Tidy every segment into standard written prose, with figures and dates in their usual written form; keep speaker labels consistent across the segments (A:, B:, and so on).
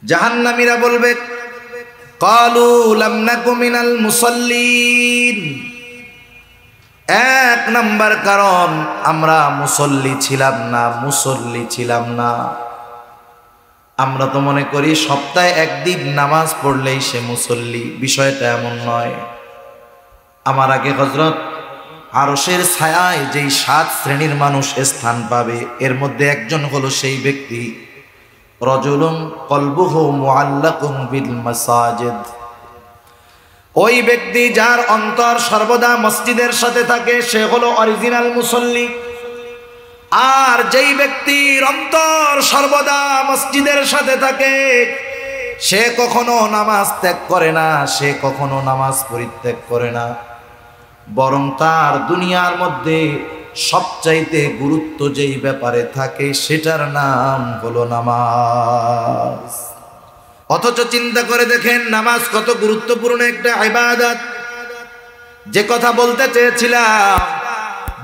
A: জাহান্নামীরা বলবে ক্বালু লাম নাকু মিনাল মুসাল্লিন, এক নাম্বার কারণ আমরা মুসল্লি ছিলাম না। আমরা তো মনে করি সপ্তাহে একদিন নামাজ পড়লেই সে মুসল্লি, বিষয়টা এমন নয়। আমার আগে হযরত আরশের ছায়ায় যেই 7 শ্রেণীর মানুষ স্থান পাবে, এর মধ্যে একজন হলো সেই ব্যক্তি রাজুলুন কলবুহু মুআল্লাকুন বিল মাসাজিদ। ওই ব্যক্তি যার অন্তর সর্বদা মসজিদের সাথে থাকে সে হলো অরিজিনাল মুসল্লি। আর যেই ব্যক্তির অন্তর সর্বদা মসজিদের সাথে থাকে সে কখনো নামাজ ত্যাগ করে না, সে কখনো নামাজ পরিত্যাগ করে না, বরং তার দুনিয়ার মধ্যে সবচাইতে গুরুত্ব যেই ব্যাপারে থাকে সেটার নাম হলো নামাজ। অথচ চিন্তা করে দেখেন নামাজ কত গুরুত্বপূর্ণ একটা ইবাদত। যে কথা বলতে চেয়েছিলাম,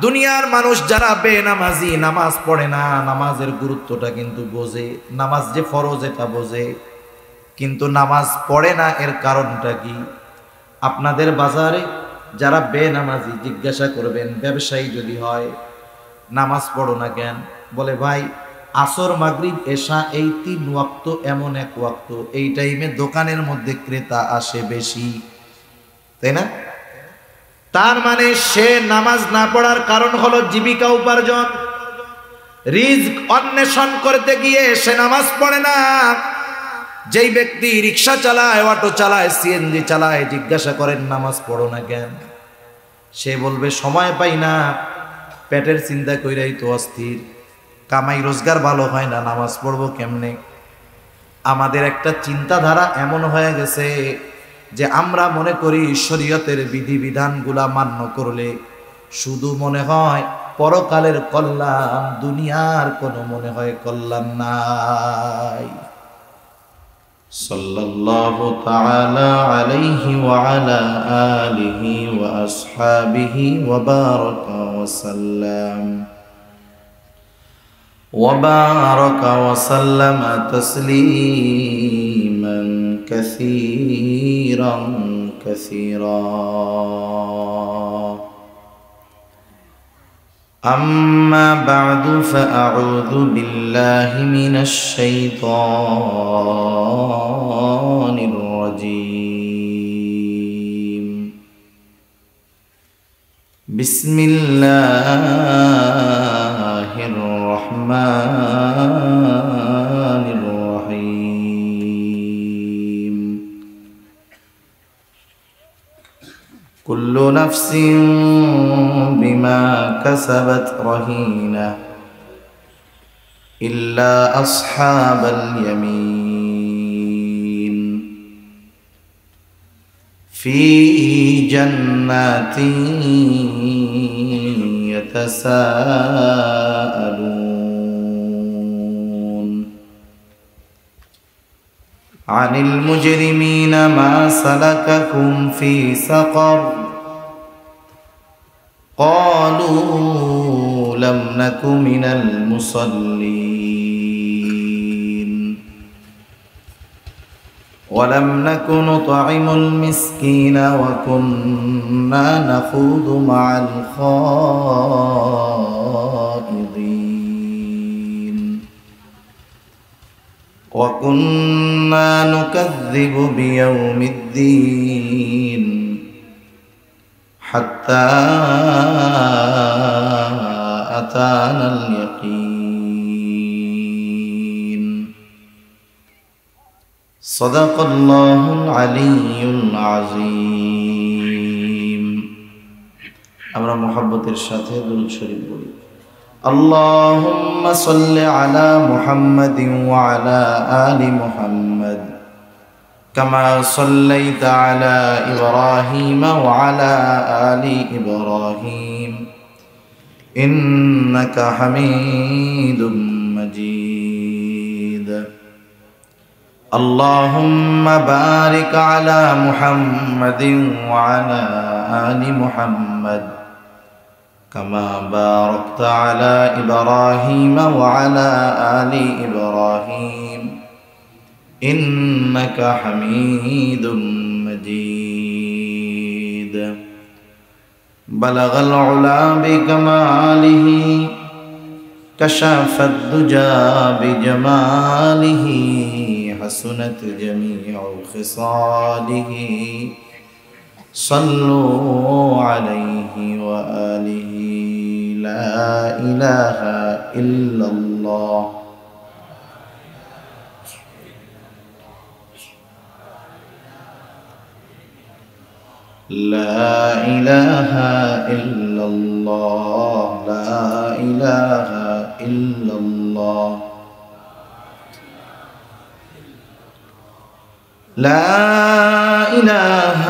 A: দুনিয়ার মানুষ যারা বেনামাজি, নামাজ পড়ে না, নামাজের গুরুত্বটা কিন্তু বোঝে, নামাজ যে ফরজ এটা বোঝে, কিন্তু নামাজ পড়ে না। এর কারণটা কি? আপনাদের বাজারে যারা বেনামাজি জিজ্ঞাসা করবেন, ব্যবসায়ী যদি হয় নামাজ পড়ো না কেন, বলে ভাই আসর মাগরিব এশা এই 3 ওয়াক্ত এমন এক ওয়াক্ত, এই টাইমে দোকানের মধ্যে ক্রেতা আসে বেশি, তাই না? তার মানে সে নামাজ না পড়ার কারণ হলো জীবিকা উপার্জন, রিজক অন্বেষণ করতে গিয়ে সে নামাজ পড়ে না। যেই ব্যক্তি রিক্সা চালায়, অটো চালায়, সিএনজি চালায়, জিজ্ঞাসা করেন নামাজ পড়ো না কেন, সে বলবে সময় পাই না, পেটের চিন্তা কইরাই তো অস্থির, কামাই রোজগার ভালো হয় না, নামাজ পড়বো কেমনে। আমাদের একটা চিন্তাধারা এমন হয়ে গেছে যে আমরা মনে করি শরীয়তের বিধিবিধানগুলা মান্য করলে শুধু মনে হয় পরকালের কল্যাণ, দুনিয়ার কোনো মনে হয় কল্যাণ নাই। সাল্লাল্লাহু তাআলা আলাইহি ওয়া আলা আলিহি ওয়া আসহাবিহি ওয়া বারাকা ওয়া সাল্লাম وبارك وسلم تسليما كثيرا أما بعد فأعوذ بالله من الشيطان الرجيم. بسم الله الرحمن الرحيم. كل نفس بما كسبت رهينة إلا أصحاب اليمين في جنات يتساءلون عن المجرمين ما سلككم في سقر قالوا لم نك من المصلين ولم نك نطعم المسكين وكنا نخوض مع الخائضين وكنا نكذب بيوم الدين حتى أتانا اليقين. صدق الله العلي العظيم. আমরা মুহাব্বতের সাথে দুরূদ শরীফ বলি। اللهم صل على محمد وعلى آل محمد كما صليت على إبراهيم وعلى آل إبراهيم إنك حميد مجيد. اللهم بارك على محمد وعلى آل محمد كما باركت على إبراهيم وعلى آل إبراهيم إنك حميد مجيد بلغ العلا بكماله كشف الدجى بجماله حسنت جميع خصاله صلوا عليه وآله لا إله إلا الله لا إله إلا الله لا إله إلا الله لا إله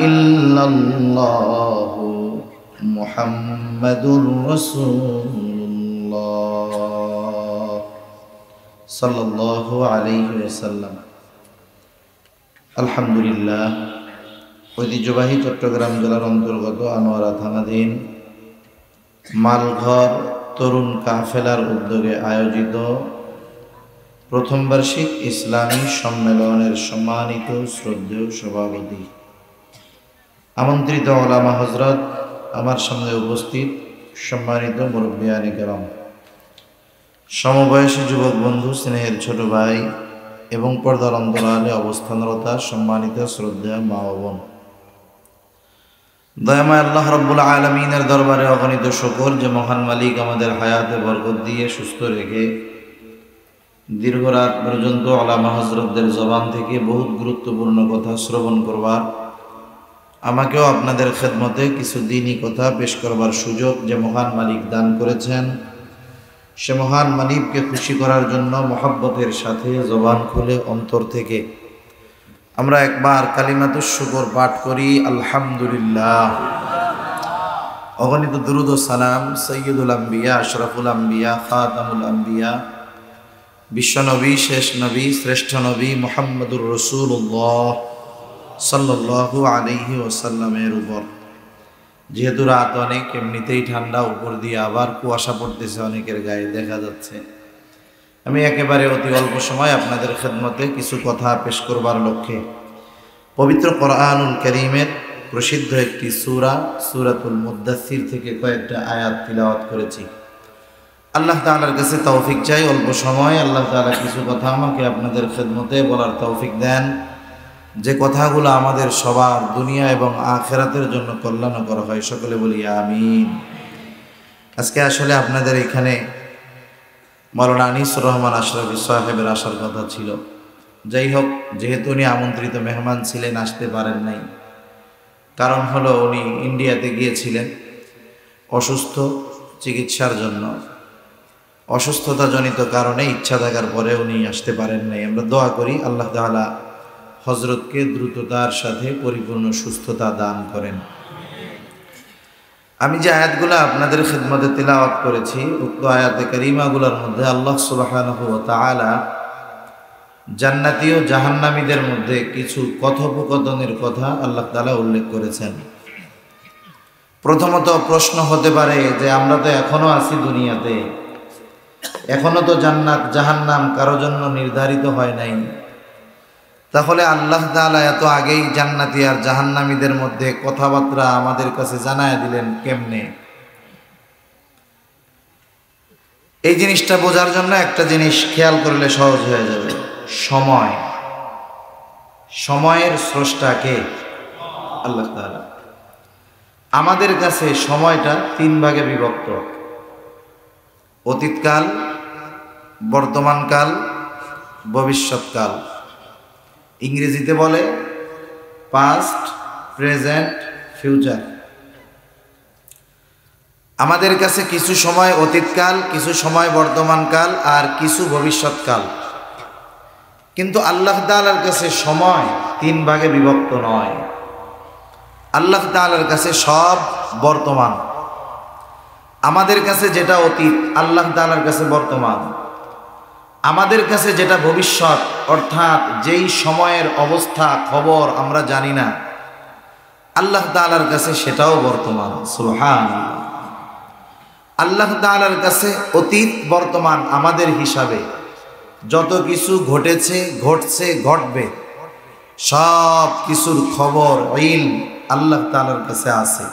A: إلا الله محمد رسول الله صلى الله عليه وسلم الحمد لله ঐতিহ্যবাহী চট্টগ্রাম জেলার অন্তর্গত আনোয়ারা থানাধীন মালঘর তরুণ কাফেলার উদ্যোগে আয়োজিত প্রথম বার্ষিক ইসলামী সম্মেলনের সম্মানিত শ্রদ্ধেয় সভাপতি আমন্ত্রিত ওলামা হযরত, আমার সামনে উপস্থিত সম্মানিত মুরব্বিয়ানে কেরাম, সমবয়সী যুবক বন্ধু, স্নেহের ছোট ভাই এবং পর্দার অন্তরালে অবস্থানরতা সম্মানিত শ্রদ্ধেয় মা ও বোন, দয়াময় আল্লাহ রাব্বুল আলামিনের দরবারে অগণিত শুকর যে মহান মালিক আমাদের হায়াতে বরকত দিয়ে সুস্থ রেখে দীর্ঘ রাত পর্যন্ত ওলামা হযরতদের জবান থেকে বহুত গুরুত্বপূর্ণ কথা শ্রবণ করবার, আমাকেও আপনাদের খেদমতে কিছু দ্বীনি কথা পেশ করবার সুযোগ যে মহান মালিক দান করেছেন, সে মহান মালিককে খুশি করার জন্য মহব্বতের সাথে জবান খুলে অন্তর থেকে আমরা একবার কালিমাতুশ শুকর পাঠ করি আলহামদুলিল্লাহ। অগণিত দুরুদ ও সালাম সৈয়দুল আম্বিয়া, আশরাফুল আম্বিয়া, খাতামুল আম্বিয়া, বিশ্বনবী, শেষ নবী, শ্রেষ্ঠ নবী মুহাম্মদুর রাসূলুল্লাহ সাল্লাল্লাহু আলাইহি ওয়াসাল্লামের উপর। যেহেতু রাত অনেক, এমনিতেই ঠান্ডা, উপর দিয়ে আবার কুয়াশা পড়তেছে অনেকের গায়ে দেখা যাচ্ছে, আমি একেবারে অতি অল্প সময় আপনাদের খেদমতে কিছু কথা পেশ করবার লক্ষ্যে পবিত্র কোরআনুল কারীমের প্রসিদ্ধ একটি সূরা সূরাতুল মুদ্দাসসির থেকে কয়েকটা আয়াত তিলাওয়াত করেছি। আল্লাহ তাআলার কাছে তৌফিক চাই, অল্প সময় আল্লাহ তাআলা কিছু কথা আমাকে আপনাদের খেদমতে বলার তৌফিক দেন, যে কথাগুলো আমাদের সবার দুনিয়া এবং আখিরাতের জন্য কল্যাণকর হয়। সকলে বলি আমিন। আজকে আসলে আপনাদের এখানে মাওলানা আনিসুর রহমান আশরাফি সাহেবের আসার কথা ছিল, যাই হোক, যেহেতু উনি আমন্ত্রিত মেহমান ছিলেন, আসতে পারেন নাই। কারণ হলো উনি ইন্ডিয়াতে গিয়েছিলেন অসুস্থ, চিকিৎসার জন্য। অসুস্থতাজনিত কারণে ইচ্ছা থাকার পরে উনি আসতে পারেন নাই। আমরা দোয়া করি আল্লাহ তাআলা হযরতকে দ্রুততার সাথে পরিপূর্ণ সুস্থতা দান করেন। আমি যে আয়াতগুলো আপনাদের খিদমতে তিলাওয়াত করেছি, উক্ত আয়াতে কারিমাগুলোর মধ্যে আল্লাহ সুবহানাহু ওয়া তাআলা জান্নাতি ও জাহান্নামীদের মধ্যে কিছু কথোপকথনের কথা আল্লাহ তাআলা উল্লেখ করেছেন। প্রথমত প্রশ্ন হতে পারে যে আমরা তো এখনো আছি দুনিয়াতে, এখনো তো জান্নাত জাহান্নাম কারো জন্য নির্ধারিত হয় নাই, তাহলে আল্লাহ তাআলা এত আগেই জান্নাতি আর জাহান্নামীদের মধ্যে কথাবার্তা আমাদের কাছে জানায় দিলেন কেমনে? এই জিনিসটা বোঝার জন্য একটা জিনিস খেয়াল করলে সহজ হয়ে যাবে। সময়, সময়ের স্রষ্টা কে? আল্লাহ তাআলা। আমাদের কাছে সময়টা তিন ভাগে বিভক্ত: অতীতকাল, বর্তমানকাল, ভবিষ্যৎকাল। ইংরেজিতে বলে পাস্ট, প্রেজেন্ট, ফিউচার। আমাদের কাছে কিছু সময় অতীতকাল, কিছু সময় বর্তমানকাল, আর কিছু ভবিষ্যৎকাল। কিন্তু আল্লাহ তাআলার কাছে সময় তিন ভাগে বিভক্ত নয়। আল্লাহ তাআলার কাছে সব বর্তমান। আমাদের কাছে যেটা অতীত, আল্লাহ তাআলার কাছে বর্তমান। আমাদের কাছে যেটা ভবিষ্যৎ, অর্থাৎ যেই সময়ের অবস্থা খবর আমরা জানি না, আল্লাহ তাআলার কাছে সেটাও বর্তমান। সুবহানাল্লাহ। আল্লাহ তাআলার কাছে অতীত বর্তমান আমাদের হিসাবে, যত কিছু ঘটেছে, ঘটছে, ঘটবে, সব কিছুর খবর ইলম আল্লাহ তাআলার কাছে আছে।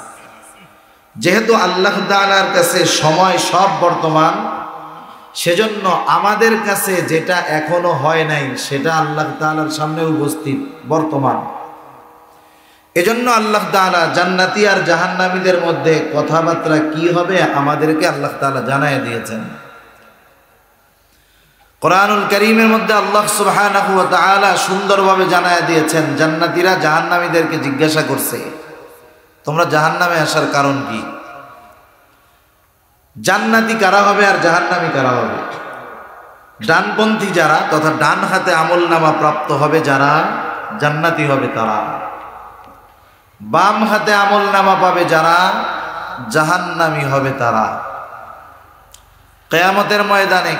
A: যেহেতু আল্লাহ তাআলার কাছে সময় সব বর্তমান, সেজন্য আমাদের কাছে যেটা এখনো হয় নাই সেটা আল্লাহ তাআলার সামনে উপস্থিত বর্তমান। এজন্য আল্লাহ তাআলা জান্নাতি আর জাহান্নামীদের মধ্যে কথাবার্তা কি হবে আমাদেরকে আল্লাহ তাআলা জানায় দিয়েছেন। কোরআনুল কারীমের মধ্যে আল্লাহ সুবহানাহু ওয়া তাআলা সুন্দরভাবে জানায় দিয়েছেন। জান্নাতীরা জাহান্নামীদেরকে জিজ্ঞাসা করছে, তোমরা জাহান্নামে আসার কারণ কি? জান্নাতি কারা হবে আর জাহান্নামী কারা হবে? ডানপন্থী যারা, তথা ডান হাতে আমলনামা প্রাপ্ত হবে যারা, জান্নাতি হবে তারা। বাম হাতে আমলনামা পাবে যারা, জাহান্নামী হবে তারা। কিয়ামতের ময়দানে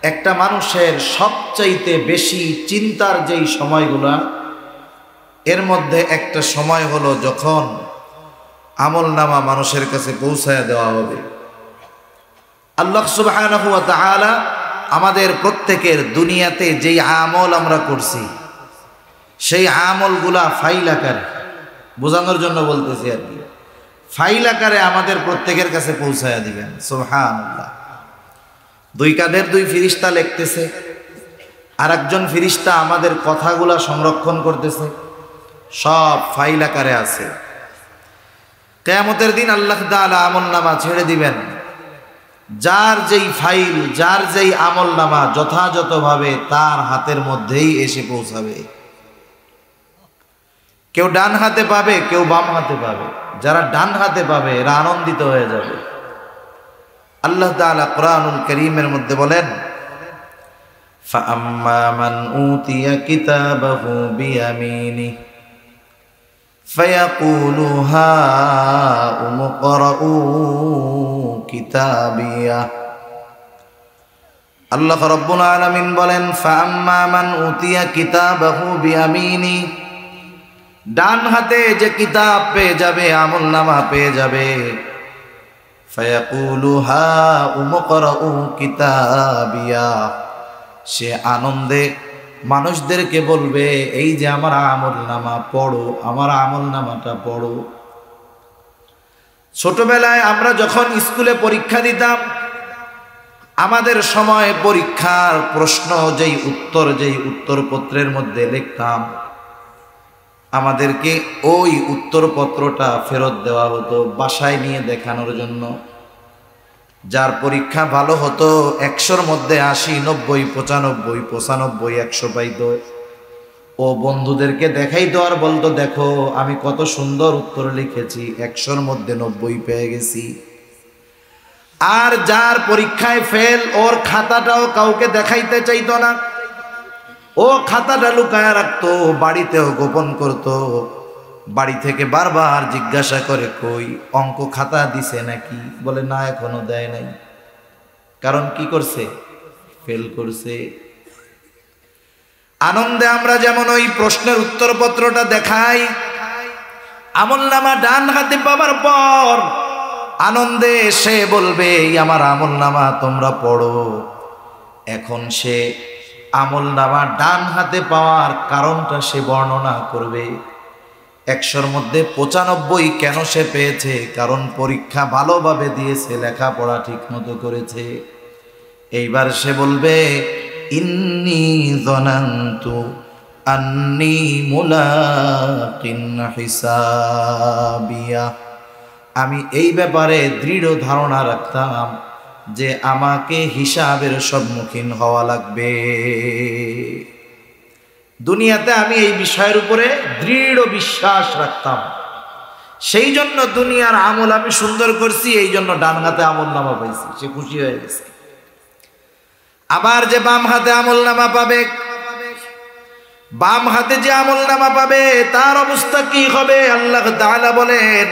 A: একটা মানুষের সবচাইতে বেশি চিন্তার যেই সময়গুলা, এর মধ্যে একটা সময় হলো যখন আমলনামা মানুষের কাছে পৌঁছায় দেওয়া হবে। আল্লাহ সুবহানাহু ওয়া তাআলা আমাদের প্রত্যেকের দুনিয়াতে যেই আমল আমরা করছি সেই আমলগুলা ফাইল আকারে, বোঝানোর জন্য বলতেছি আর কি, ফাইল আকারে আমাদের প্রত্যেকের কাছে পৌঁছায়া দিবেন। সুবহানাল্লাহ। দুই কাঁধের দুই ফিরিস্তা লিখতেছে, আর একজন ফিরিস্তা আমাদের কথাগুলা সংরক্ষণ করতেছে, সব ফাইল আকারে আছে। কিয়ামতের দিন আল্লাহ তাআলা আমলনামা ছেড়ে দিবেন। যার যেই ফাইল, যার যেই আমলনামা যথাযথভাবে তার হাতের মধ্যেই এসে পৌঁছাবে। কেউ ডান হাতে পাবে, কেউ বাম হাতে পাবে। যারা ডান হাতে পাবে এরা আনন্দিত হয়ে যাবে। আল্লাহ তাআলা কোরআনুল কারীমের মধ্যে বলেন, ফাআম্মা মান উতিয়া কিতাবাহু বিয়ামিনিহি ফায়াকুলু হাউম ইকরাউ কিতাবিয়া। আল্লাহ রাব্বুল আলামিন বলেন, ফাআম্মা মান উতিয়া কিতাবাহু বিয়ামিনিহি, ডান হাতে যে কিতাব পেয়ে যাবে, আমলনামা পেয়ে যাবে, ফায়াকুলু হাউম ইকরাউ কিতাবিয়া, সে আনন্দে মানুষদেরকে বলবে, এই যে আমার আমলনামা পড়ো, আমার আমলনামাটা পড়ো। ছোটবেলায় আমরা যখন স্কুলে পরীক্ষা দিতাম, আমাদের সময় পরীক্ষার প্রশ্ন যেই উত্তরপত্রের মধ্যে লিখতাম, আমাদেরকে ওই উত্তরপত্রটা ফেরত দেওয়া হতো বাসায় নিয়ে দেখানোর জন্য। যার পরীক্ষা ভালো হতো 100-র মধ্যে 80, 90, 95, 95, 100 পাইত। ও বন্ধুদেরকে দেখাইতো আর বলতো, দেখো আমি কত সুন্দর উত্তর লিখেছি, 100-র মধ্যে 90 পেয়ে গেছি। আর যার পরীক্ষায় ফেল, ওর খাতাটাও কাউকে দেখাইতে চাইতো না। ও খাতাটা লুকায়া রাখতো, বাড়িতেও গোপন করতো। বাড়ি থেকে বারবার জিজ্ঞাসা করে, কই অঙ্ক খাতা দিছে নাকি? বলে না, এখনো দেয় নাই। কারণ কি করছে? ফেল করছে। আনন্দে আমরা যেমন ওই প্রশ্নের উত্তরপত্রটা দেখাই, আমলনামা ডান হাতে পাবার পর আনন্দে সে বলবে, এই আমার আমলনামা তোমরা পড়ো। এখন সে আমলনামা ডান হাতে পাওয়ার কারণটা সে বর্ণনা করবে। 100-র মধ্যে 95 কেন সে পেয়েছে? কারণ পরীক্ষা ভালোভাবে দিয়েছে, লেখাপড়া ঠিক মতো করেছে। এইবার সে বলবে, ইন্নী যানানতু আন্নী মুলাকিন হিসাবিয়া, আমি এই ব্যাপারে দৃঢ় ধারণা রাখতাম যে আমাকে হিসাবের সম্মুখীন হওয়া লাগবে। দুনিয়াতে আমি এই বিষয়ের উপরে দৃঢ় বিশ্বাস রাখতাম, সেই জন্য দুনিয়ার আমল আমি সুন্দর করছি, এই জন্য ডান হাতে আমলনামা পাইছি। সে খুশি হয়ে গেছে। আবার যে বাম হাতে আমলনামা পাবে, বাম হাতে যে আমলনামা পাবে তার অবস্থা কি হবে? আল্লাহ তাআলা বলেন,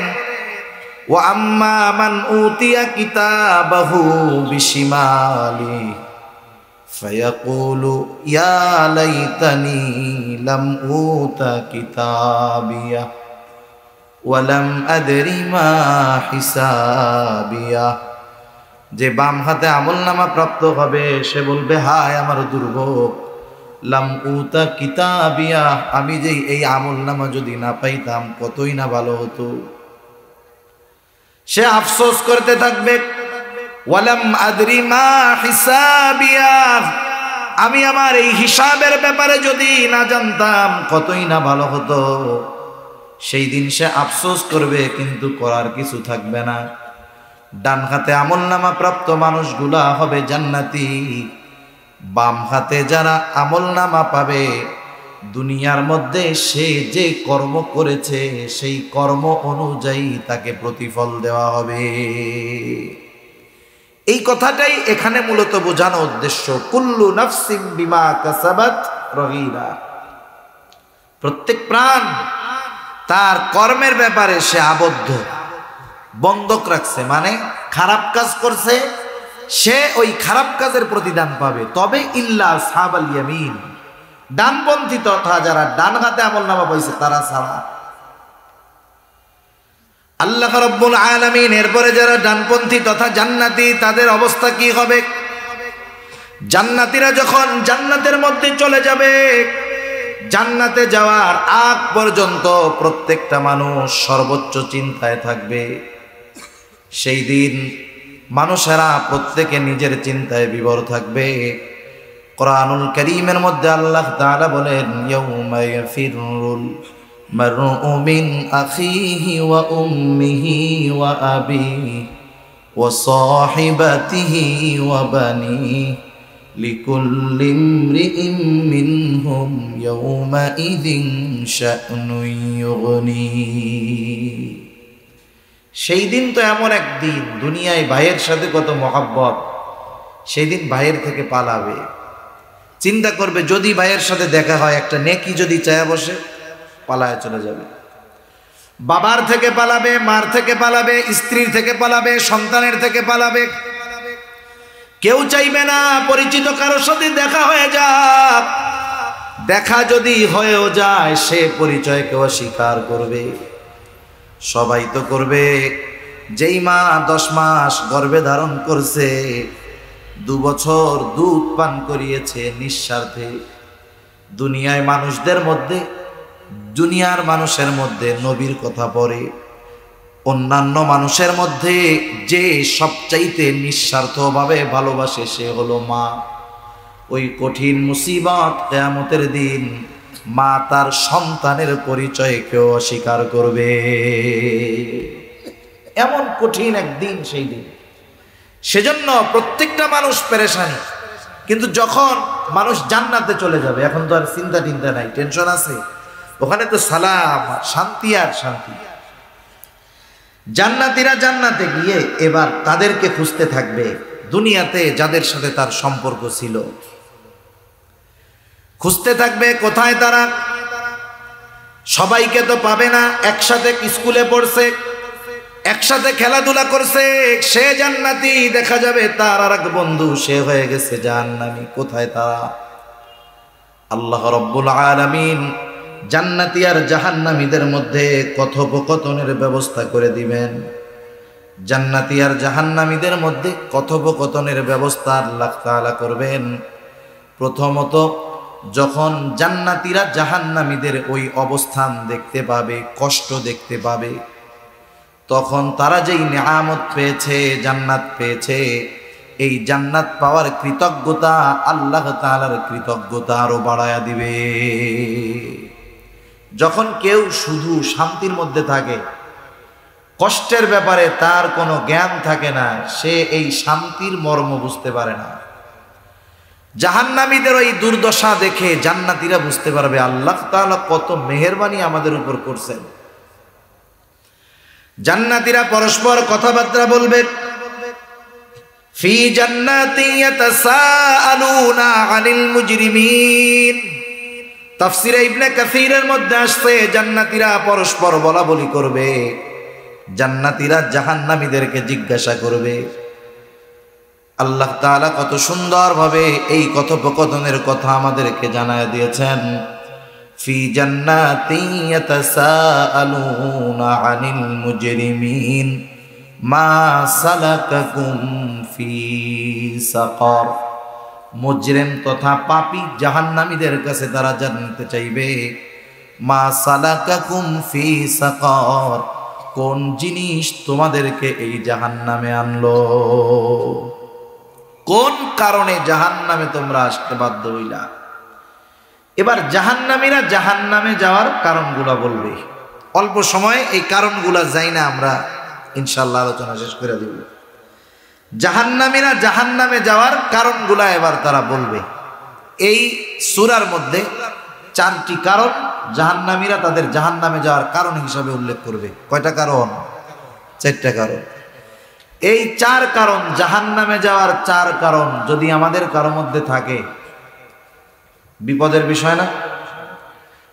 A: ওয়া আম্মা মান উতিয়া কিতাবাহু বিশিমালি ফায়াকুলু ইয়া লাইতানি লাম উতা কিতাবিয়া ওয়া লাম আদরি মা হিসাবিয়া যে বাম হাতে আমলনামা প্রাপ্ত হবে সে বলবে, হায় আমার দুর্ভোগ, লাম উতা কিতাবিয়া, আমি যে এই আমলনামা যদি না পাইতাম কতই না ভালো হতো। সে আফসোস করতে থাকবে, ওয়ালাম আদরি মা হিসাবিয়া, আমি আমার এই হিসাবের ব্যাপারে যদি না জানতাম কতই না ভালো হতো। সেই দিন সে আফসোস করবে, কিন্তু করার কিছু থাকবে না। ডান হাতে আমলনামা প্রাপ্ত মানুষগুলা হবে জান্নাতি, বাম হাতে যারা আমলনামা পাবে দুনিয়ার মধ্যে সে যে কর্ম করেছে সেই কর্ম অনুযায়ী তাকে প্রতিফল দেওয়া হবে। এই কথাটাই এখানে মূলত বোঝানো উদ্দেশ্য, কুল্লু নাফসিম বিমা কাসাবাত রহিনা। প্রত্যেক প্রাণ তার কর্মের ব্যাপারে সে আবদ্ধ, বন্ধক রাখছে, মানে খারাপ কাজ করছে সে ওই খারাপ কাজের প্রতিদান পাবে। তবে ইল্লা আসহাবাল ইয়ামিন, ডানপন্থী তথা যারা ডান হাতে আমলনামা পাইছে তারা ছাড়া। আল্লাহ রাব্বুল আলামিন এরপরে যারা ডানপন্থী তথা জান্নাতি তাদের অবস্থা কি হবে? জান্নাতীরা যখন জান্নাতের মধ্যে চলে যাবে, জান্নাতে যাওয়ার আগ পর্যন্ত প্রত্যেকটা মানুষ সর্বোচ্চ চিন্তায় থাকবে। সেই দিন মানুষেরা প্রত্যেকে নিজের চিন্তায় বিভোর থাকবে। কোরআনুল কারীমের মধ্যে আল্লাহ তাআলা বলেন, ইয়াউমা ইয়াফিরুল মারউ মিন আখিহি ওয়া উম্মিহি ওয়া আবিহি ওয়া সাহিবাতিহি ওয়া বানিহি লিকুল্লি ইমরিইম মিনহুম ইয়াউমাইযিন শা'নুন ইউগনি। সেই দিন তো এমন একদিন, দুনিয়ায় ভাইয়ের সাথে কত মহব্বত, সেই দিন ভাইয়ের থেকে পালাবে। চিন্তা করবে যদি ভাইয়ের সাথে দেখা হয়, একটা নেকি যদি চায়া বসে, পালায় চলে যাবে। বাবার থেকে পালাবে, মার থেকে পালাবে, স্ত্রীর থেকে পালাবে, সন্তানের থেকে পালাবে। কেউ চাইবে না পরিচিত কারোর সাথে দেখা হয়ে যাক। দেখা যদি হয়েও যায় সে পরিচয়কে অস্বীকার করবে। সবাই তো করবে। যেই মা 10 মাস গর্ভে ধারণ করছে, 2 বছর দুধ পান করিয়েছে নিঃস্বার্থে, দুনিয়ার মানুষের মধ্যে নবীর কথা পড়ে, অন্যান্য মানুষের মধ্যে যে সবচাইতে নিঃস্বার্থভাবে ভালোবাসে সে হলো মা। ওই কঠিন মুসিবত কিয়ামতের দিন মা তার সন্তানের পরিচয়কেও অস্বীকার করবে। এমন কঠিন একদিন সেই দিন। সেজন্য প্রত্যেকটা মানুষ পেরেশানি। কিন্তু যখন মানুষ জান্নাতে চলে যাবে, এখন তো আর চিন্তা নাই, টেনশন আছে, ওখানে তো সালাম, শান্তি আর শান্তি। জান্নাতীরা জান্নাতে গিয়ে এবার তাদেরকে খুঁজতে থাকবে, দুনিয়াতে যাদের সাথে তার সম্পর্ক ছিল খুঁজতে থাকবে কোথায় তারা। সবাইকে তো পাবে না, একসাথে স্কুলে পড়ছে, একসাথে খেলাধুলা করছে, সে জান্নাতি, দেখা যাবে তার আর এক বন্ধু সে হয়ে গেছে জাহান্নামী। কোথায় তারা? আল্লাহ রাব্বুল আলামিন জান্নাতি আর জাহান্নামীদের মধ্যে কথোপকথনের ব্যবস্থা করে দিবেন। জান্নাতি আর জাহান্নামীদের মধ্যে কথোপকথনের ব্যবস্থা আল্লাহ তাআলা করবেন। প্রথমত যখন জান্নাতীরা জাহান্নামীদের ওই অবস্থান দেখতে পাবে, কষ্ট দেখতে পাবে, তখন তারা যেই নিয়ামত পেয়েছে, জান্নাত পেয়েছে, এই জান্নাত পাওয়ার কৃতজ্ঞতা আল্লাহ তাআলার কৃতজ্ঞতা আরো বাড়ায়া দিবে। যখন কেউ শুধু শান্তির মধ্যে থাকে, কষ্টের ব্যাপারে তার কোনো জ্ঞান থাকে না, সে এই শান্তির মর্ম বুঝতে পারে না। জাহান্নামীদের ওই দুর্দশা দেখে জান্নাতীরা বুঝতে পারবে আল্লাহ তাআলা কত মেহেরবানি আমাদের উপর করছেন। জান্নাতীরা পরস্পর কথাবার্তা বলবে, ফি জান্নাতি ইয়াতাসাআলুনা আনিল মুজরিমিন। তাফসীরে ইবনে কাসীরের মধ্যে আসছে জান্নাতীরা পরস্পর বলাবলি করবে, জান্নাতীরা জাহান্নামীদেরকে জিজ্ঞাসা করবে। আল্লাহ তাআলা কত সুন্দরভাবে এই কথোপকথনের কথা আমাদেরকে জানায় দিয়েছেন। ফি জান্নাতি ইয়াতাসাআলুনা আনিল মুজরিমিন। মা সালাকাকুম ফি সাকার। মুজরিম তথা পাপী জাহান্নামীদের কাছে তারা জানতে চাইবে, মা সালাকাকুম ফি সাকার, কোন জিনিস তোমাদেরকে এই জাহান্নামে আনলো, কোন কারণে জাহান্নামে তোমরা আসতে বাধ্য হইলা। এবার জাহান্নামীরা জাহান্নামে যাওয়ার কারণগুলা বলবে। অল্প সময় এই কারণগুলা যাই না, আমরা ইনশাআল্লাহ আলোচনা শেষ করে দিব। জাহান্নামীরা জাহান্নামে যাওয়ার কারণগুলা এবার তারা বলবে। এই সূরার মধ্যে 4টি কারণ জাহান্নামীরা তাদের জাহান্নামে যাওয়ার কারণ হিসাবে উল্লেখ করবে। কয়টা কারণ? 4টা কারণ। এই 4 কারণ, জাহান্নামে যাওয়ার 4 কারণ যদি আমাদের কারো মধ্যে থাকে, বিপদের বিষয় না?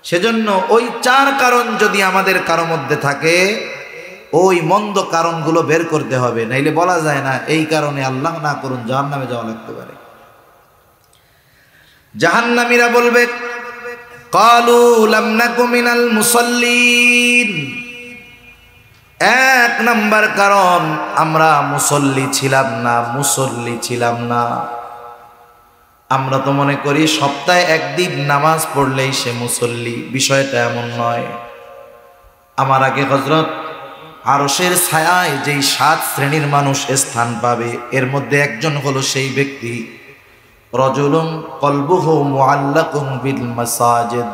A: সেজন্য ওই 4 কারণ যদি আমাদের কারো মধ্যে থাকে, ওই মন্দ কারণগুলো বের করতে হবে, নাইলে বলা যায় না এই কারণে আল্লাহ না করুন জাহান্নামে যাওয়া লাগতে পারে। জাহান্নামীরা বলবে, ক্বালু লাম নাকু মিনাল মুসাল্লিন। 1 নাম্বার কারণ, আমরা মুসল্লি ছিলাম না। আমরা তো মনে করি সপ্তাহে একদিন নামাজ পড়লেই সে মুসল্লি, বিষয়টা এমন নয়। আমার আগে হযরত আরশের ছায়ায় যেই 7 শ্রেণীর মানুষ স্থান পাবে, এর মধ্যে একজন হলো সেই ব্যক্তি, রাজুলুন কলবুহু মুআল্লাকুন বিল মাসাজিদ।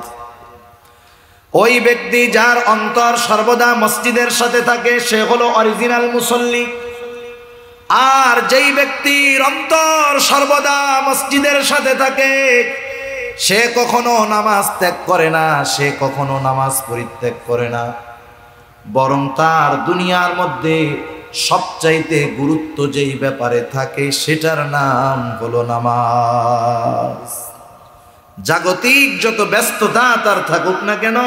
A: ওই ব্যক্তি যার অন্তর সর্বদা মসজিদের সাথে থাকে, সে হলো অরিজিনাল মুসল্লি। আর যেই ব্যক্তির অন্তর সর্বদা মসজিদের সাথে থাকে, সে কখনো নামাজ ত্যাগ করে না, সে কখনো নামাজ পরিত্যাগ করে না, বরং তার দুনিয়ার মধ্যে সবচাইতে গুরুত্ব যেই ব্যাপারে থাকে সেটার নাম হলো নামাজ। জাগতিক যত ব্যস্ততা তার থাকুক না কেন,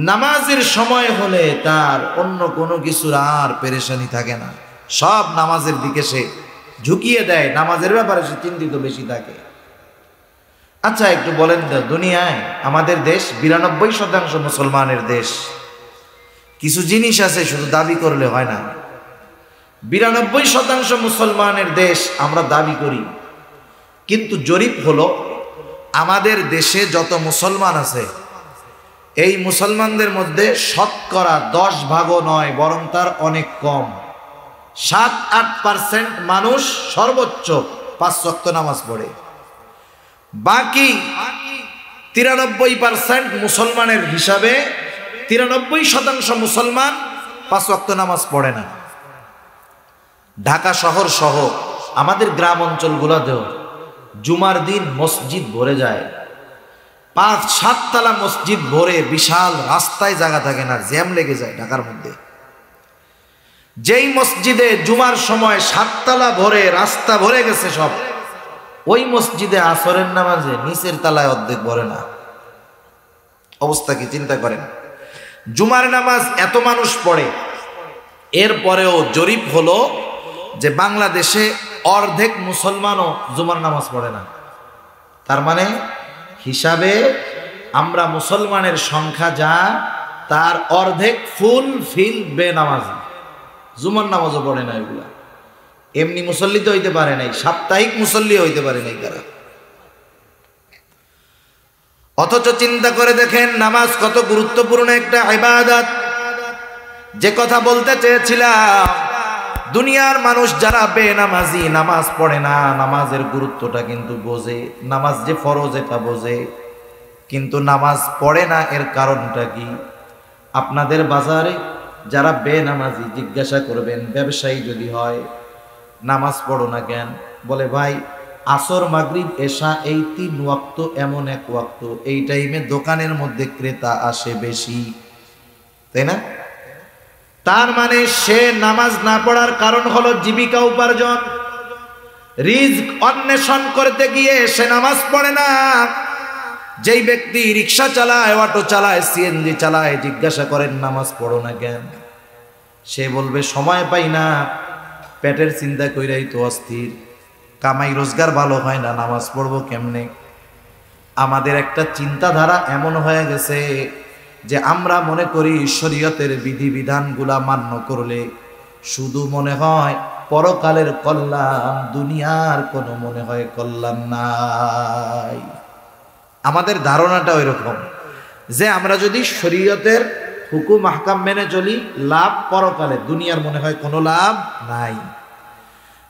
A: নামাজের সময় হলে তার অন্য কোনো কিছুর আর পেরেশানি থাকে না, সব নামাজের দিকে সে ঝুঁকিয়ে দেয়, নামাজের ব্যাপারে সে চিন্তিত বেশি থাকে। আচ্ছা একটু বলেন তো, দুনিয়ায় আমাদের দেশ 92% মুসলমানের দেশ। কিছু জিনিস আছে শুধু দাবি করলে হয় না। 92% মুসলমানের দেশ, আমরা দাবি করি, কিন্তু জরিপ হলো আমাদের দেশে যত মুসলমান আছে, এই মুসলমানদের মধ্যে শতকরা 10 ভাগও নয়, বরং তার অনেক কম, 7-8% মানুষ সর্বোচ্চ 5 ওয়াক্ত নামাজ পড়ে। বাকি 93% মুসলমানের হিসাবে 93% মুসলমান 5 ওয়াক্ত নামাজ পড়ে না। ঢাকা শহর সহ আমাদের গ্রাম অঞ্চলগুলোতেও জুমার দিন মসজিদ ভরে যায়, 5-7 তলা মসজিদ ভরে, বিশাল রাস্তায় জায়গা থাকে না, জ্যাম লেগে যায় ঢাকার মধ্যে। যেই মসজিদে জুমার সময় 7 তলা ভরে, রাস্তা ভরে গেছে সব, ওই মসজিদে আসরের নামাজে নিচের তলায় অর্ধেক ভরে না। অবস্থা কি চিন্তা করেন। জুমার নামাজ এত মানুষ পড়ে, এরপরেও জরিপ হলো যে বাংলাদেশে অর্ধেক মুসলমানও জুমার নামাজ পড়ে না। তার মানে হিসাবে আমরা মুসলমানের সংখ্যা যা, তার অর্ধেক ফুলফিল বেনামাজি, জুমার নামাজও পড়ে না। এগুলা এমনি মুসল্লি তো হইতে পারে নাই, সাপ্তাহিক মুসল্লি হইতে পারে নাই তারা। অথচ চিন্তা করে দেখেন নামাজ কত গুরুত্বপূর্ণ একটা ইবাদত। যে কথা বলতে চেয়েছিলাম, দুনিয়ার মানুষ যারা বেনামাজি, নামাজ পড়ে না, নামাজের গুরুত্বটা কিন্তু বোঝে, নামাজ যে ফরজ এটা বোঝে, কিন্তু নামাজ পড়ে না। এর কারণটা কি? আপনাদের বাজারে যারা বেনামাজি, জিজ্ঞাসা করবেন, ব্যবসায়ী যদি হয়, নামাজ পড়ো না কেন? বলে ভাই আসর মাগরিব এশা এই 3 ওয়াক্ত এমন এক ওয়াক্ত, এই টাইমে দোকানের মধ্যে ক্রেতা আসে বেশি, তাই না? তার মানে সে নামাজ না পড়ার কারণ হলো জীবিকা উপার্জন, রিজক অন্বেষণ করতে গিয়ে সে নামাজ পড়ে না। যেই ব্যক্তি রিক্সা চালায়, অটো চালায়, সিএনজি চালায়, জিজ্ঞাসা করেন নামাজ পড়ো না কেন? সে বলবে সময় পাই না, পেটের চিন্তা কইরাই তো অস্থির, কামাই রোজগার ভালো হয় না, নামাজ পড়বো কেমনে? আমাদের একটা চিন্তাধারা এমন হয়ে গেছে যে আমরা মনে করি শরীয়তের বিধিবিধানগুলা মান্য করলে শুধু মনে হয় পরকালের কল্যাণ, দুনিয়ার কোনো মনে হয় কল্যাণ নাই। আমাদের ধারণাটা ওইরকম যে আমরা যদি শরীয়তের হুকুম আহকাম মেনে চলি, লাভ পরকালে, দুনিয়ার মনে হয় কোনো লাভ নাই।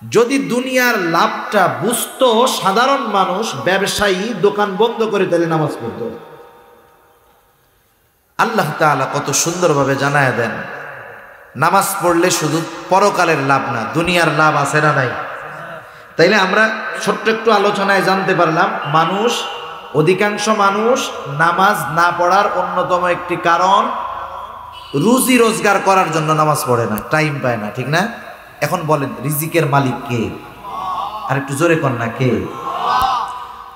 A: যদি দুনিয়ার লাভটা বুঝতো সাধারণ মানুষ, ব্যবসায়ী দোকান বন্ধ করে তাহলে নামাজ পড়তো। আল্লাহ তাআলা কত সুন্দরভাবে জানায় দেন, নামাজ পড়লে শুধু পরকালের লাভ না, দুনিয়ার লাভ আছে না নাই? তাইলে আমরা ছোট্ট একটু আলোচনায় জানতে পারলাম, মানুষ, অধিকাংশ মানুষ নামাজ না পড়ার অন্যতম একটি কারণ রুজি রোজগার করার জন্য নামাজ পড়ে না, টাইম পায় না, ঠিক না? এখন বলেন, রিজিকের মালিক কে? আর একটু জোরে কর না, কে?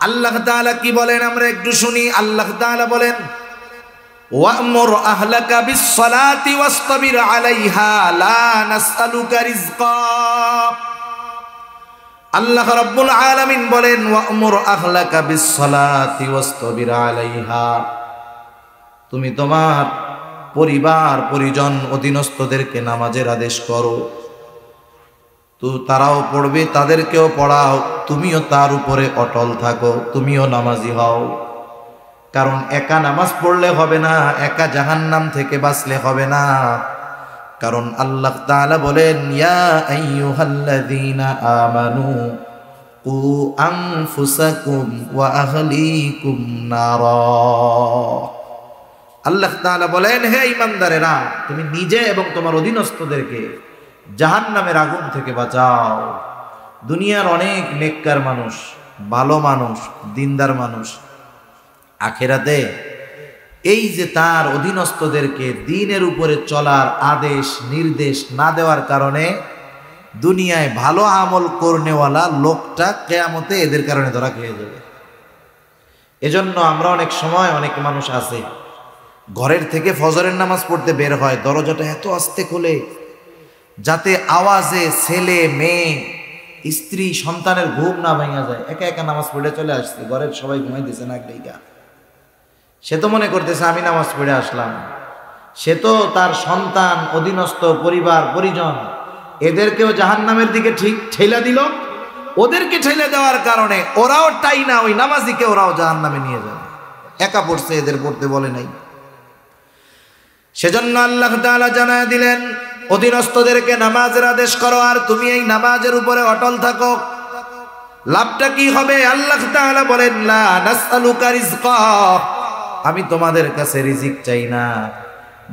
A: আল্লাহ তাআলা কি বলেন আমরা একটু শুনি। আল্লাহ তাআলা বলেন, ওয়া'মুর আহলাকা বিস-সালাতি ওয়াসতাবির আলাইহা লা নাসআলুকা রিজকা। আল্লাহ রাব্বুল আলামিন বলেন, ওয়া'মুর আহলাকা বিস-সালাতি ওয়াসতাবির আলাইহা, তুমি তোমার পরিবার পরিজন অধীনস্থদেরকে নামাজের আদেশ করো, তো তারাও পড়বে, তাদেরকেও পড়াও, তুমিও তার উপরে অটল থাকো, তুমিও নামাজি হও। কারণ একা নামাজ পড়লে হবে না, একা জাহান্নাম থেকে বাঁচলে হবে না। কারণ আল্লাহ তাআলা বলেন, ইয়া আইয়ুহাল্লাযীনা আমানু কু আনফুসাকুম ওয়া আহলিকুম নারা। আল্লাহ তাআলা বলেন, হে ঈমানদারেরা, তুমি নিজে এবং তোমার অধীনস্থদেরকে জাহান্নামের আগুন থেকে বাঁচাও। দুনিয়ার অনেক নেককার মানুষ, ভালো মানুষ, দিনদার মানুষ, আখিরাতে এই যে তার অধীনস্থদেরকে দ্বীনের উপরে চলার আদেশ নির্দেশ না দেওয়ার কারণে দুনিয়ায় ভালো আমল করনেওয়ালা লোকটা কিয়ামতে এদের কারণে ধরা খেয়ে যাবে। এজন্য আমরা অনেক সময়, অনেক মানুষ আছে ঘরের থেকে ফজরের নামাজ পড়তে বের হয়, দরজাটা এত আস্তে খোলে যাতে আওয়াজে ছেলে মেয়ে স্ত্রী সন্তানের ঘুম না ভেঙে যায়। একা একা নামাজ পড়ে চলে আসছে, ঘরের সবাই ঘুমাই দিছে না একটা, সে তো মনে করতেছে আমি নামাজ পড়ে আসলাম। সে তো তার সন্তান, অধীনস্থ পরিবার পরিজন এদেরকেও জাহান্নামের দিকে ঠিক ঠেলে দিল। ওদেরকে ঠেলে দেওয়ার কারণে ওরাও টাই না, ওই নামাজিকে ওরাও জাহান্নামে নিয়ে যাবে। একা পড়ছে, এদের পড়তে বলে নাই। সেজন্য আল্লাহ তাআলা জানায় দিলেন, অধীনস্থদেরকে নামাজের আদেশ করো আর তুমি এই নামাজের উপরে অটল থাকো। লাভটা কি হবে? আল্লাহ তাআলা বলেন, লা নাসআলুকা রিজকা, আমি তোমাদের কাছে রিজিক চাই না,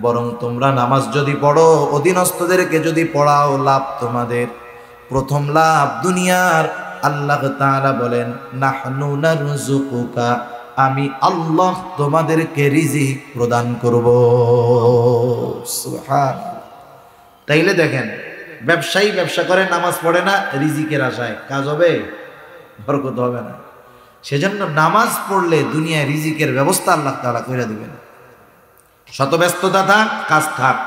A: বরং তোমরা নামাজ যদি পড়ো, অধীনস্থদেরকে যদি পড়াও, লাভ তোমাদের। প্রথম লাভ দুনিয়ার। আল্লাহ তাআলা বলেন, নাহনু নারযুকুকা, আমি আল্লাহ তোমাদেরকে রিজিক প্রদান করব। সুবহানাল্লাহ। তাইলে দেখেন, ব্যবসায়ী ব্যবসা করে, নামাজ পড়ে না, রিজিকের আশায়, কাজ হবে? বরকত হবে না। সেজন্য নামাজ পড়লে দুনিয়ায় রিজিকের ব্যবস্থা আল্লাহ তাআলা করে দিবেন। শত ব্যস্ততা থাক, কাজ থাক,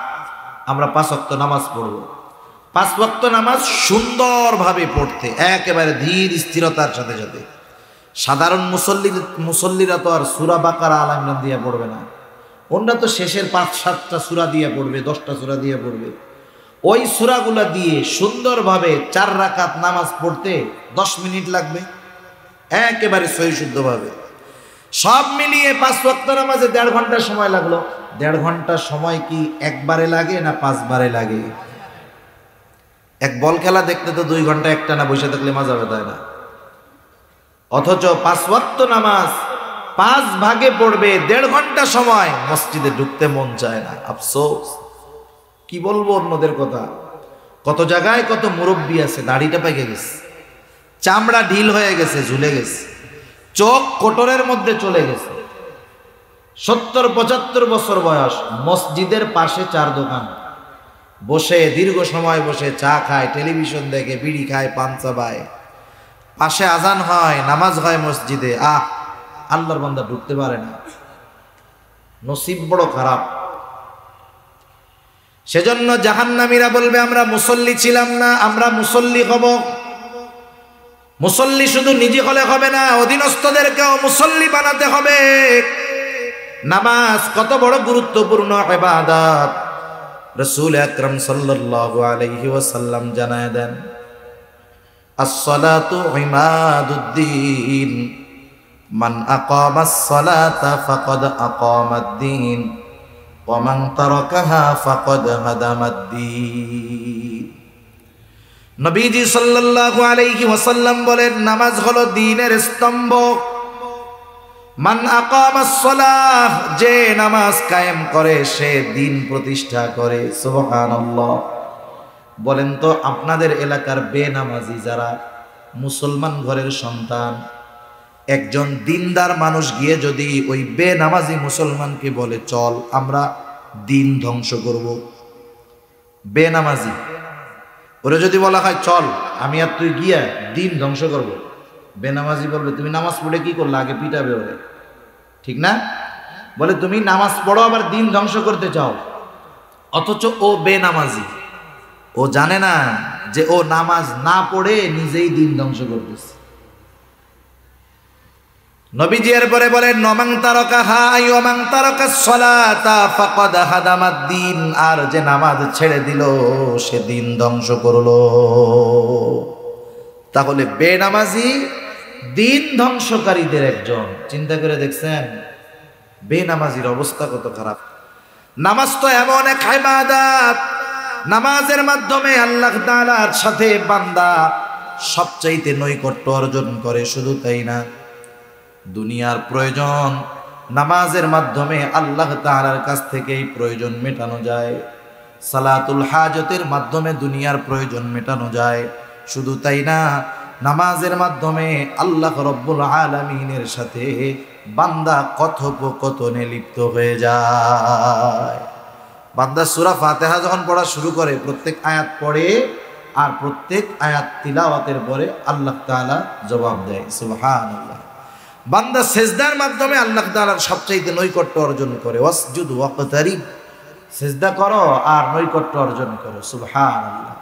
A: আমরা 5 ওয়াক্ত নামাজ পড়ব। 5 ওয়াক্ত নামাজ সুন্দরভাবে পড়তে, একেবারে ধীর স্থিরতার সাথে সাথে। সাধারণ মুসল্লিরা তো আর সূরা বাকারা, আল ইমরান দিয়ে পড়বে না, ওনরা তো শেষের 5-7টা সূরা দিয়ে পড়বে, 10টা সূরা দিয়ে পড়বে। ওই সূরাগুলা দিয়ে সুন্দরভাবে 4 রাকাত নামাজ পড়তে 10 মিনিট লাগবে, একেবারে সহিশুদ্ধভাবে। সব মিলিয়ে 5 ওয়াক্ত নামাজে 1.5 ঘন্টা সময় লাগলো। 1.5 ঘন্টা সময় কি একবারে লাগে না 5 বারে লাগে? এক বল খেলা দেখতে তো 2 ঘন্টা একটানা বসে থাকলে মজা হবে, তাই না? অথচ 5 ওয়াক্ত নামাজ 5 ভাগে পড়বে, 1.5 ঘন্টা সময়, মসজিদে ঢুকতে মন চায় না। আফসোস, কি বলবো অন্যদের কথা। কত জায়গায় কত মুরব্বী আছে, দাড়িটা পেকে গেছে, চামড়া ঢিল হয়ে গেছে, ঝুলে গেছে, চোখ কোটরের মধ্যে চলে গেছে, 70-75 বছর বয়স, মসজিদের পাশে 4 দোকান, বসে দীর্ঘ সময় বসে চা খায়, টেলিভিশন দেখে, বিড়ি খায়, পান চাবায়, পাশে আজান হয়, নামাজ হয় মসজিদে, আল্লাহর বান্দা ঢুকতে পারে না। নসিব বড় খারাপ। সেজন্য জাহান্নামীরা বলবে, আমরা মুসল্লি ছিলাম না, আমরা মুসল্লি হব। মুসল্লি শুধু নিজে হলে হবে না, অধীনস্থদেরকেও মুসল্লি বানাতে হবে। নামাজ কত বড় গুরুত্বপূর্ণ ইবাদত। রাসূল আকরাম সাল্লাল্লাহু আলাইহি ওয়াসাল্লাম জানায় দেন, as-salatu imaduddin, মান আকামাস সালাতা ফাকাদ আকামাদ-দ্বীন ওয়া মান তারাকাহা ফাকাদ হাদামাদ-দ্বীন। নবীজি সাল্লাল্লাহু আলাইহি ওয়াসাল্লাম বলেন, নামাজ হলো দ্বীনের স্তম্ভ। মান আকামাস সালাহ, যে নামাজ কায়েম করে সে দ্বীন প্রতিষ্ঠা করে। সুবহানাল্লাহ। বলেন তো আপনাদের এলাকার বেনামাজি যারা, মুসলমান ঘরের সন্তান, একজন দিনদার মানুষ গিয়ে যদি ওই বেনামাজি মুসলমানকে বলে চল আমরা দিন ধ্বংস করব, বেনামাজি ওরা যদি বলা হয় চল আমি আর তুই গিয়া দিন ধ্বংস করব, বেনামাজি বলবে তুমি নামাজ পড়ে কি করলে, আগে পিটাবে ওরে, ঠিক না? বলে তুমি নামাজ পড়ো আবার দিন ধ্বংস করতে চাও। অথচ ও বেনামাজি, ও জানে না যে ও নামাজ না পড়ে নিজেই দিন ধ্বংস করতেছে। নবীজি এরপরে বলেন, নমান তারাকাহা আইয়ামান তারাকাস সালাতা ফাকাদ হাদামাদ-দ্বীন, আর যে নামাজ ছেড়ে দিল সে দিন ধ্বংস করলো। তাহলে বেনামাজি দিন ধ্বংসকারীদের একজন। চিন্তা করে দেখছেন বেনামাজির অবস্থা কত খারাপ। নামাজ তো এমন এক ইবাদত, নামাজের মাধ্যমে আল্লাহ তাআলার সাথে বান্দা সবচাইতে নৈকট্য অর্জন করে। শুধু তাই না, দুনিয়ার প্রয়োজন নামাজের মাধ্যমে আল্লাহ তাআলার কাছ থেকেই প্রয়োজন মেটানো যায়। সালাতুল হাজতের মাধ্যমে দুনিয়ার প্রয়োজন মেটানো যায়। শুধু তাই না, নামাজের মাধ্যমে আল্লাহ রব্বুল আলামিনের সাথে বান্দা কথোপকথনে লিপ্ত হয়ে যায়। বান্দা সূরা ফাতিহা যখন পড়া শুরু করে, প্রত্যেক আয়াত পড়ে আর প্রত্যেক আয়াত তিলাওয়াতের পরে আল্লাহ তাআলা জবাব দেয়। সুবহানাল্লাহ। বান্দা সেজদার মাধ্যমে আল্লাহ তাআলার সবচাইতে নৈকট্য অর্জন করে। ওয়াসজুদ ওয়াকতারিব, সেজদা করো আর নৈকট্য অর্জন করো। সুবহানাল্লাহ।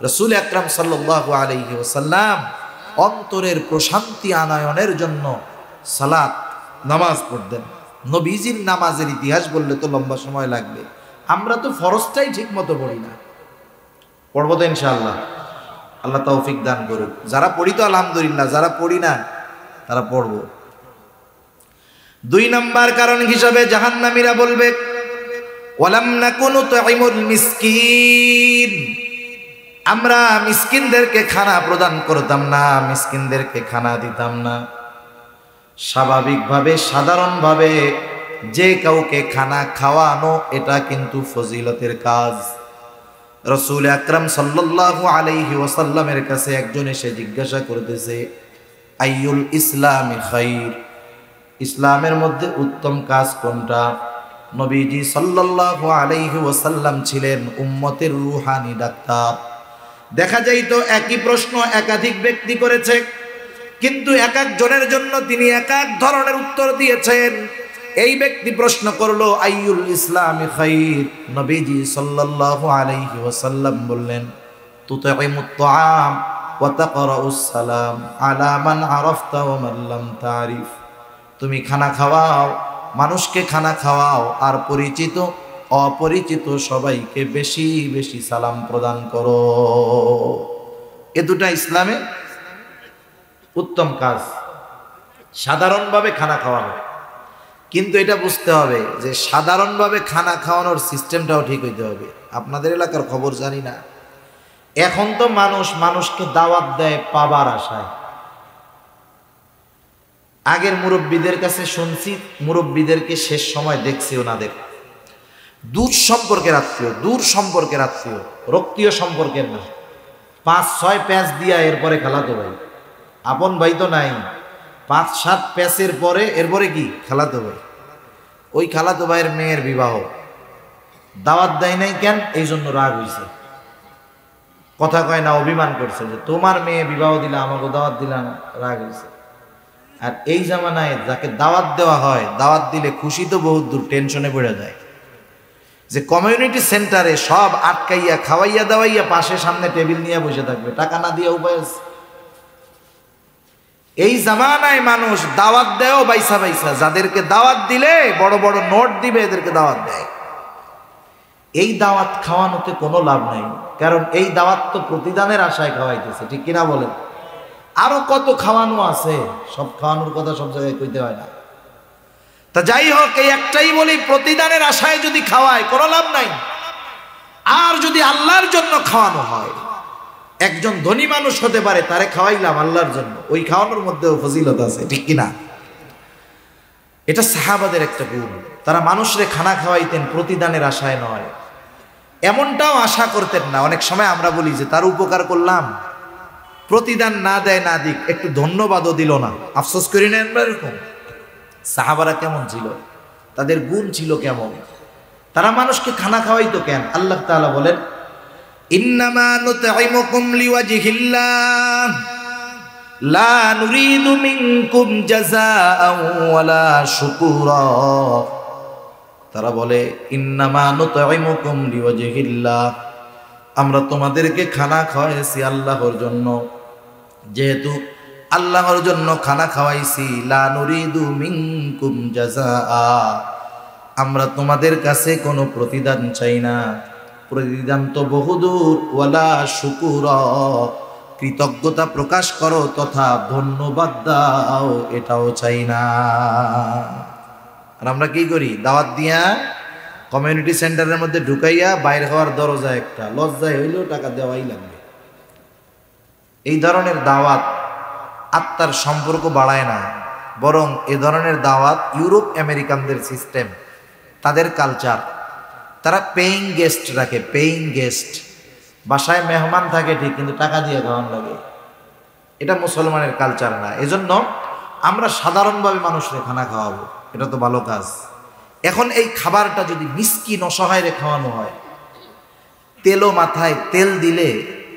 A: রাসূল আকরাম সাল্লাল্লাহু আলাইহি ওয়াসাল্লাম অন্তরের প্রশান্তি আনয়নের জন্য সালাত নামাজ পড়তেন। নবীজির নামাজের ইতিহাস বললে তো লম্বা সময় লাগবে। আমরা তো ফরজটাই ঠিক মতো পড়ি না। পড়বো তো ইনশাআল্লাহ, আল্লাহ তৌফিক দান করুক। যারা পড়ি তো আলহামদুলিল্লাহ, যারা পড়ি না তারা পড়বো। 2 নাম্বার কারণ হিসাবে জাহান্নামীরা বলবে, ওয়ালাম নাকুনু তুইমুল মিসকিন, আমরা মিসকিনদেরকে খানা প্রদান করতাম না, মিসকিনদেরকে খানা দিতাম না। স্বাভাবিকভাবে সাধারণভাবে যে কাউকে খানা খাওয়ানো এটা কিন্তু ফজিলতের কাজ। রাসূল আকরাম সাল্লাল্লাহু আলাইহি ওয়াসাল্লামের কাছে একজন এসে জিজ্ঞাসা করতেছে, আইয়ুল ইসলামি খাইর, ইসলামের মধ্যে উত্তম কাজ কোনটা? নবীজি সাল্লাল্লাহু আলাইহি ওয়াসাল্লাম ছিলেন উম্মতের রূহানি ডাক্তার। দেখা যায় তো একই প্রশ্ন একাধিক ব্যক্তি করেছে, কিন্তু এক এক জনের জন্য তিনি এক এক ধরনের উত্তর দিয়েছেন। এই ব্যক্তি প্রশ্ন করলো আইয়ুল ইসলামি খাইর, নবীজি সাল্লাল্লাহু আলাইহি ওয়াসাল্লাম বললেন, তুতঈমুত তাআম ওয়া তাকরাউস সালাম আলা মান আরাফতা ওয়া মান লাম তারিফ, তুমি খানা খাওয়াও, মানুষকে খানা খাওয়াও, আর পরিচিত অপরিচিত সবাইকে বেশি বেশি সালাম প্রদান করো। এ দুটা ইসলামে উত্তম কাজ। সাধারণভাবে খানা খাওয়ানো, কিন্তু এটা বুঝতে হবে যে সাধারণভাবে খানা খাওয়ানোর সিস্টেমটাও ঠিক হইতে হবে। আপনাদের এলাকার খবর জানি না, এখন তো মানুষকে দাওয়াত দেয় পাবার আশায়। আগের মুরব্বীদের কাছে শুনছি, মুরব্বীদেরকে শেষ সময় দেখছি ওনাদের দূর সম্পর্কের আত্মীয়, দূর সম্পর্কের আত্মীয়, রক্তীয় সম্পর্কের না। 5-6 প্যাঁচ দিয়া এরপরে খালাতো ভাই, আপন ভাই তো নাই। 5-7 প্যাঁচের পরে এরপরে কি খালাতো ভাই। ওই খালাতো ভাইয়ের মেয়ের বিবাহ, দাওয়াত দেয় নাই কেন? এই জন্য রাগ হইছে, কথা কয় না, অভিমান করছে যে তোমার মেয়ে বিবাহ দিলে আমাকে দাওয়াত দিলা না, রাগ হইছে। আর এই জামানায় যাকে দাওয়াত দেওয়া হয়, দাওয়াত দিলে খুশি তো বহুত দূর, টেনশনে পড়ে যায় যে কমিউনিটি সেন্টারে সব আটকাইয়া খাওয়াইয়া দাওয়াইয়া পাশে সামনে টেবিল নিয়ে বসে থাকবে, টাকা না দিয়ে উপায় আছে। এই জামানায় মানুষ দাওয়াত দেও বাইসা বাইসা, যাদেরকে দাওয়াত দিলে বড় বড় নোট দিবে এদেরকে দাওয়াত দেয়। এই দাওয়াত খাওয়ানোতে কোনো লাভ নাই, কারণ এই দাওয়াত তো প্রতিদানের আশায় খাওয়াইতেছে, ঠিক কিনা বলেন? আরো কত খাওয়ানো আছে, সব খাওয়ানোর কথা সব জায়গায় কইতে হয় না। তা যাই হোক, এই একটাই বলি, প্রতিদানের আশায় যদি খাওয়ায় কোনো লাভ নাই। আর যদি আল্লাহর জন্য খাওয়ানো হয়, একজন ধনী মানুষ হতে পারে, তারে খাওয়াইলাম আল্লাহর জন্য, ওই খাওয়ানোর মধ্যেও ফজিলত আছে, ঠিক কিনা? এটা সাহাবাদের একটা গুণ, তারা মানুষরে খানা খাওয়াইতেন প্রতিদানের আশায় নয়, এমনটাও আশা করতেন না। অনেক সময় আমরা বলি যে তার উপকার করলাম, প্রতিদান না দেয় না দিক, একটু ধন্যবাদও দিল না, আফসোস করি না আমরা এরকম? সাহাবারা কেমন ছিল, তাদের গুণ ছিল কেমন, তারা মানুষকে খানা খাওয়াইতো কেন? আল্লাহ তাআলা বলেন, ইন্নামা নুতঈমুকুম লিওয়াজহিল্লাহ লা নুরিদু মিনকুম জাযাআন ওয়ালা শুকুরা। তারা বলে, ইন্নামা নুতঈমুকুম লিওয়াজহিল্লাহ, আমরা তোমাদেরকে খানা খাওয়াইছি আল্লাহর জন্য, যেহেতু আল্লাহর জন্য খানা খাওয়াইছি, লা নুরিদু মিনকুম জাযাআ, আমরা তোমাদের কাছে কোনো প্রতিদান চাই না, প্রতিদান তো বহুদূর, ওয়ালা শুকুরা, কৃতজ্ঞতা প্রকাশ করো তথা ধন্যবাদ দাও, এটাও চাই না। আর আমরা কি করি? দাওয়াত দিয়া কমিউনিটি সেন্টারের মধ্যে ঢুকাইয়া বাইরে হওয়ার দরজা একটা, লজ্জায় হইলেও টাকা দেওয়াই লাগবে। এই ধরনের দাওয়াত আত্মার সম্পর্ক বাড়ায় না, বরং এ ধরনের দাওয়াত ইউরোপ আমেরিকানদের সিস্টেম, তাদের কালচার, তারা পেইং গেস্ট রাখে, পেইং গেস্ট, বাসায় মেহমান থাকে ঠিক, কিন্তু টাকা দিয়ে খাওয়ানো লাগে। এটা মুসলমানের কালচার না। এজন্য আমরা সাধারণভাবে মানুষকে খানা খাওয়াবো, এটা তো ভালো কাজ। এখন এই খাবারটা যদি মিসকিন অসহায়রে খাওয়ানো হয়, তেলও মাথায় তেল দিলে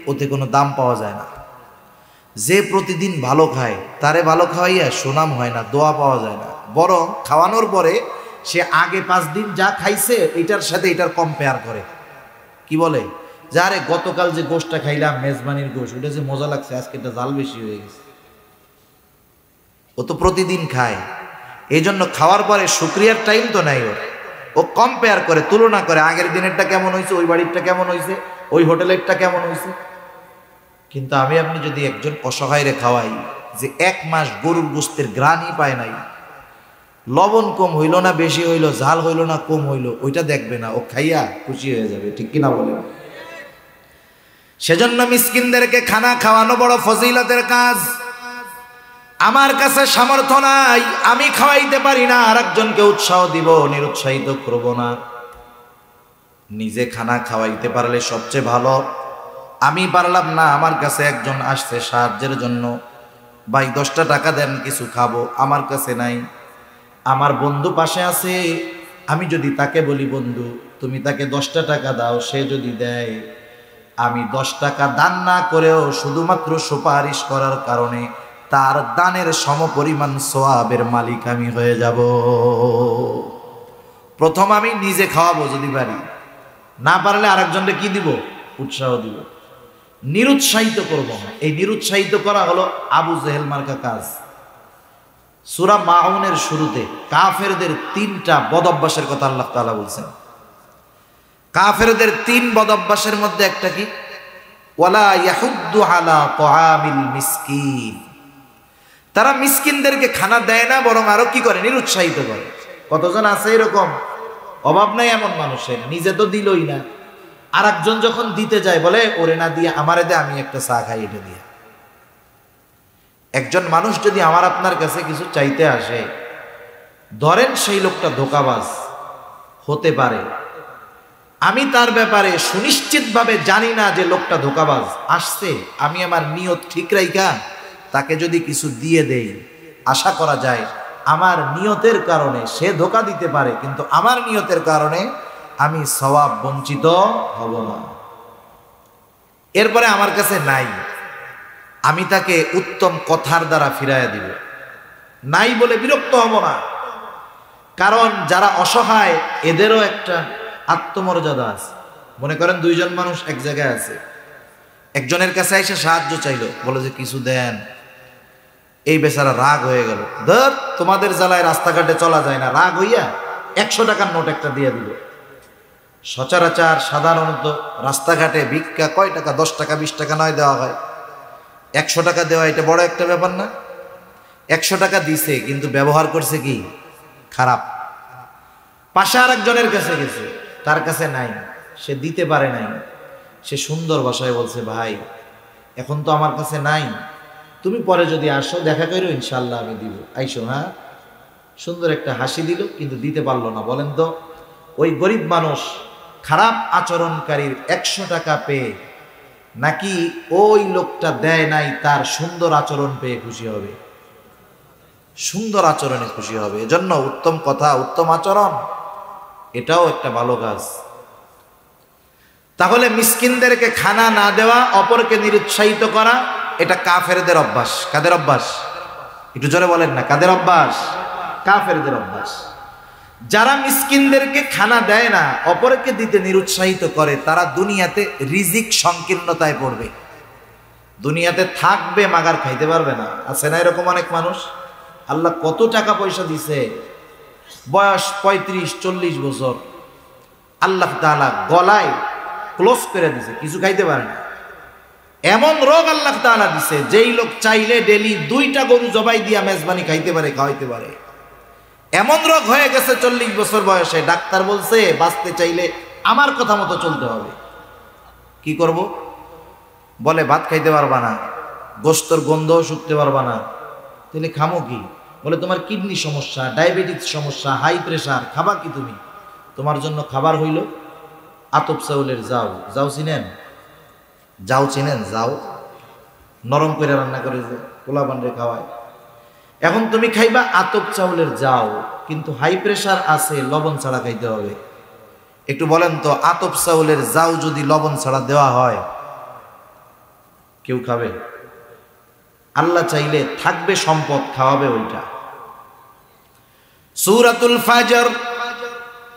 A: ওতে কোনো দাম পাওয়া যায় না। যে প্রতিদিন ভালো খায় তারে ভালো খাওয়াইয়া সুনাম হয় না, দোয়া পাওয়া যায় না, বরং খাওয়ানোর পরে সে আগে 5 দিন যা খাইছে এটার সাথে এটার কম্পেয়ার করে, কি বলে, যারে গতকাল যে গোশটা খাইলাম মেজবানির গোশ, ওটা যে মজা লাগছে, আজকে এটা জাল বেশি হয়ে গেছে। ও তো প্রতিদিন খায়, এই জন্য খাওয়ার পরে শুকরিয়ার টাইম তো নাই ওর, ও কম্পেয়ার করে, তুলনা করে, আগের দিনেরটা কেমন হয়েছে, ওই বাড়িরটা কেমন হয়েছে, ওই হোটেলেরটা কেমন হয়েছে। কিন্তু আমি আপনি যদি একজন অসহায়রে খাওয়াই, যে 1 মাস গরুর গোশতের গ্রানই পায় নাই, লবণ কম হইল না বেশি হইল, ঝাল হইল না কম হইল, ওইটা দেখবে না, ও খাইয়া খুশি হয়ে যাবে, ঠিক কিনা বলেন? সেজন্য মিসকিনদেরকে খানা খাওয়ানো বড় ফজিলতের কাজ। আমার কাছে সামর্থ্য নাই, আমি খাওয়াইতে পারি না, আর একজনকে উৎসাহ দিব, নিরুৎসাহিত করব না। নিজে খানা খাওয়াইতে পারলে সবচেয়ে ভালো। আমি পারলাম না, আমার কাছে একজন আসছে সাহায্যের জন্য, ভাই 10টা টাকা দেন কিছু খাবো, আমার কাছে নাই। আমার বন্ধু পাশে আছে, আমি যদি তাকে বলি বন্ধু তুমি তাকে 10টা টাকা দাও, সে যদি দেয়, আমি 10 টাকা দান না করেও শুধুমাত্র সুপারিশ করার কারণে তার দানের সমপরিমাণ সওয়াবের মালিক আমি হয়ে যাব। প্রথম আমি নিজে খাওয়াবো যদি পারি, না পারলে আরেকজনকে কি দিব? উৎসাহ দিব, নিরুৎসাহিত করব না। এই নিরুৎসাহিত করা হলো আবু জেহেল মার্কা কাজ। সূরা মাউনের শুরুতে কাফেরদের 3টা বদঅভ্যাসের কথা আল্লাহ তাআলা বলছেন। কাফেরদের 3 বদঅভ্যাসের মধ্যে একটা কি? ওয়ালা ইয়াহুদ্দু আলা তাআমিল মিসকিন, তারা মিসকিনদেরকে খানা দেয় না, বরং আরো কি করে? নিরুৎসাহিত করে। কতজন আছে এরকম? অভাব নাই এমন মানুষের, নিজে তো দিলই না, আর একজন যখন দিতে যায় বলে ওরে না দিয়ে আমারে দে, আমি একটা চা খাই এটা দিয়ে। একজন মানুষ যদি আমার আপনার কাছে কিছু চাইতে আসে, ধরেন সেই লোকটা ধোঁকাবাজ হতে পারে, আমি তার ব্যাপারে সুনিশ্চিতভাবে জানি না যে লোকটা ধোঁকাবাজ আসছে, আমি আমার নিয়ত ঠিক রাইখা তাকে যদি কিছু দিয়ে দেই, আশা করা যায় আমার নিয়তের কারণে সে ধোঁকা দিতে পারে, কিন্তু আমার নিয়তের কারণে আমি সওয়াব বঞ্চিত হব না। এরপরে আমার কাছে নাই, আমি তাকে উত্তম কথার দ্বারা ফিরাইয়া দিব, নাই বলে বিরক্ত হব না। কারণ যারা অসহায় এদেরও একটা আত্মমর্যাদা আছে। মনে করেন 2 জন মানুষ এক জায়গায় আছে, একজনের কাছে এসে সাহায্য চাইলো, বলে যে কিছু দেন, এই বেচারা রাগ হয়ে গেল, ধর তোমাদের জ্বালায় রাস্তাঘাটে চলা যায় না, রাগ হইয়া 100 টাকার নোট একটা দিয়ে দিল। সচরাচর সাধারণত রাস্তাঘাটে ভিক্ষা কয় টাকা? 10 টাকা 20 টাকা নয় দেওয়া হয়, 100 টাকা দেওয়া এটা বড় একটা ব্যাপার না? 100 টাকা দিছে কিন্তু ব্যবহার করছে কি? খারাপ। পাশে আরেকজনের কাছে গেছে, তার কাছে নাই, সে দিতে পারে নাই, সে সুন্দর ভাষায় বলছে, ভাই এখন তো আমার কাছে নাই, তুমি পরে যদি আসো দেখা করো ইনশাল্লাহ আমি দিব, আইসো। হ্যাঁ, সুন্দর একটা হাসি দিল কিন্তু দিতে পারলো না। বলেন তো ওই গরিব মানুষ খারাপ আচরণকারীর 100 টাকা পেয়ে নাকি ওই লোকটা দেয় নাই তার সুন্দর আচরণ পেয়ে খুশি হবে? সুন্দর আচরণে খুশি হবে। এজন্য উত্তম কথা, উত্তম আচরণ এটাও একটা ভালো কাজ। তাহলে মিসকিনদেরকে খানা না দেওয়া, অপরকে নিরুৎসাহিত করা, এটা কাফেরদের অভ্যাস। কাদের অভ্যাস? একটু জোরে বলেন না, কাদের অভ্যাস? কাফেরদের অভ্যাস। যারা মিসকিনদেরকে খানা দেয় না, অপরকে দিতে নিরুৎসাহিত করে, তারা দুনিয়াতে রিজিক সংকীর্ণতায় পড়বে। দুনিয়াতে থাকবে মাগার খাইতে পারবে না। আছে না এরকম অনেক মানুষ? আল্লাহ কত টাকা পয়সা দিছে, বয়স 35-40 বছর, আল্লাহ তাআলা গলায় ক্লোজ করে দিছে, কিছু খাইতে পারে না। এমন রোগ আল্লাহ তাআলা দিছে, যেই লোক চাইলে ডেলি 2টা গরু জবাই দিয়া মেজবানি খাইতে পারে, খাওয়াইতে পারে। এমন রোগ হয়ে গেছে 40 বছর বয়সে, ডাক্তার বলছে বাঁচতে চাইলে আমার কথা মতো চলতে হবে। কি করব? বলে ভাত খাইতে পারবা না, গোশতর গন্ধও শুকতে পারবা না, তাহলে খামো কি? বলে তোমার কিডনি সমস্যা, ডায়াবেটিস সমস্যা, হাই প্রেশার, খাবা কি তুমি? তোমার জন্য খাবার হইল আতপ চাউলের জাউ। জাউ চিনেন? জাউ চিনেন? জাউ নরম করে রান্না করে যে পোলা বান্ডে খাওয়ায়। এখন তুমি খাইবা আতপ চাউলের জাউ, কিন্তু হাই প্রেশার আছে, লবণ ছাড়া খাইতে হবে। একটু বলেন তো, আতপ চাউলের জাউ যদি লবণ ছাড়া দেওয়া হয় কেউ খাবে? আল্লাহ চাইলে থাকবে সম্পদ, খাওয়াবে ওইটা। সূরাতুল ফাজর,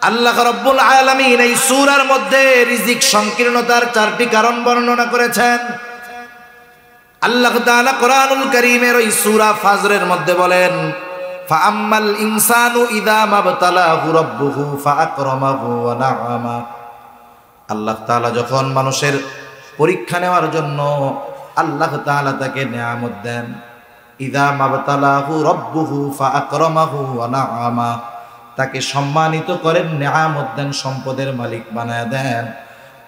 A: আল্লাহ রাব্বুল আলামিন এই সূরার মধ্যে রিজিক সংকীর্ণতার 4টি কারণ বর্ণনা করেছেন। আল্লাহ তাআলা কোরআনুল কারীমের ওই সূরা ফাজরের মধ্যে বলেন, ফাআম্মাল ইনসানু ইযা মাবতালাহু রাব্বুহু ফাআকরামাহু ওয়া না'আমা। আল্লাহ তাআলা যখন মানুষের পরীক্ষা নেওয়ার জন্য আল্লাহ তাআলা তাকে নিয়ামত দেন, ইযা মাবতালাহু রাব্বুহু ফাআকরামাহু ওয়া না'আমা, তাকে সম্মানিত করেন, নিয়ামত দেন, সম্পদের মালিক বানায় দেন।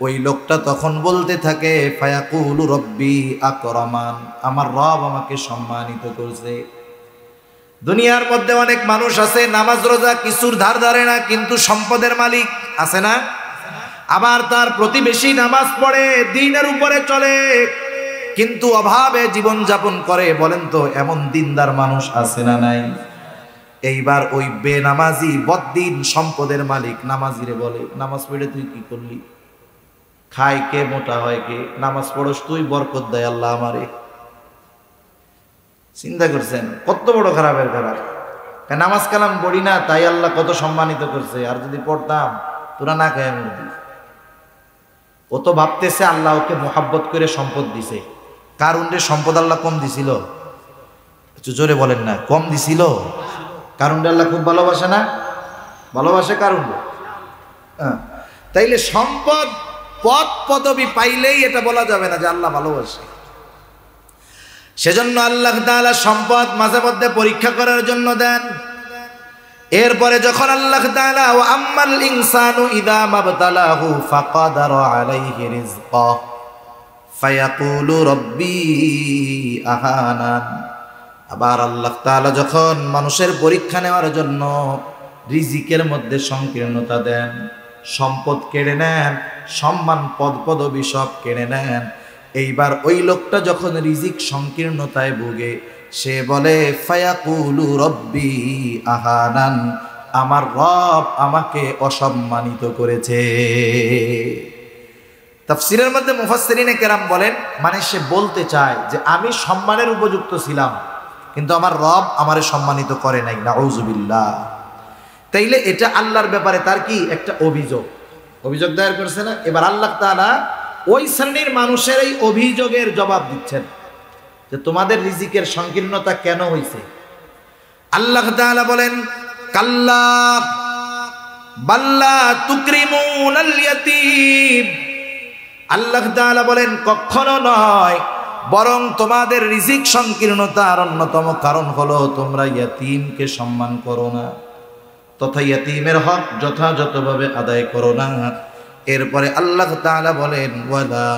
A: ওই লোকটা তখন বলতে থাকে, ফায়াকুলু রব্বি আকরামান, আমার রব আমাকে সম্মানিত করেছে। দুনিয়ার মধ্যে অনেক মানুষ আছে নামাজ রোজা কিছুর ধার ধারে না, কিন্তু সম্পদের মালিক আছে না? আবার তার প্রতিবেশী নামাজ পড়ে, দ্বীনের উপরে চলে, কিন্তু অভাবে জীবন যাপন করে। বলেন তো এমন দিনদার মানুষ আছে না নাই? এইবার ওই বেনামাজি বদ্দিন সম্পদের মালিক নামাজিরে বলে, নামাজ পড়ে তুই কি করলি? খায় কে, মোটা হয় কে? নামাজ পড়স তুই, বরকত দেয় আল্লাহ আমারে। চিন্তা করছেন কত বড় খারাপের খারাপ? নামাজ কালাম পড়ি না তাই আল্লাহ কত সম্মানিত করছে, আর যদি পড়তাম তোরা না খায় মরবি। ও তো ভাবতেছে আল্লাহ ওকে মোহাব্বত করে সম্পদ দিছে। কারুনরে সম্পদ আল্লাহ কম দিছিল? একটু জোরে বলেন না, কম দিছিল? কারুনরে আল্লাহ খুব ভালোবাসে না? ভালোবাসে কারুন। তাইলে সম্পদ পদ পদবি পাইলেই এটা বলা যাবে না যে আল্লাহ ভালোবাসে। সেজন্য আল্লাহ তাআলা সম্পদ মাঝে মধ্যে পরীক্ষা করার জন্য দেন। এরপরে যখন আল্লাহ তাআলা ওয়া আম্মাল ইনসানু ইযা মাবতালাহু ফাকাদারা আলাইহি রিজকা ফায়াকুলু রব্বি আহানান, আবার আল্লাহ তাআলা যখন মানুষের পরীক্ষা নেওয়ার জন্য রিজিকের মধ্যে সংকীর্ণতা দেন, সম্পদ কেড়ে নেন, সম্মান পদ পদবি সব কেড়ে নেন, এইবার ওই লোকটা যখন রিজিক সংকীর্ণতায় ভোগে সে বলে ফায়াকুলু রব্বি আহানান, আমার রব আমাকে অসম্মানিত করেছে। তাফসীরের মধ্যে মুফাসসিরিনে কেরাম বলেন, মানে সে বলতে চায় যে আমি সম্মানের উপযুক্ত ছিলাম কিন্তু আমার রব আমারে সম্মানিত করে নাই, নাউযুবিল্লাহ। তাইলে এটা আল্লাহর ব্যাপারে তার কি একটা অভিযোগ দায়ের করছে না? এবার আল্লাহ তাআলা ওই শ্রেণীর মানুষের এই অভিযোগের জবাব দিচ্ছেন যে তোমাদের রিজিকের সংকীর্ণতা কেন হয়েছে। আল্লাহ তাআলা বলেন, কাল্লা, বাল্লা তুকরিমুনাল ইয়াতীম, আল্লাহ তাআলা বলেন কখনো নয়, বরং তোমাদের রিজিক সংকীর্ণতার অন্যতম কারণ হলো তোমরা ইয়াতীমকে সম্মান করো না, তথা ইয়াতীমের হক যথাযথভাবে আদায় করো না। এরপরে আল্লাহ তাআলা বলেন ওয়ালা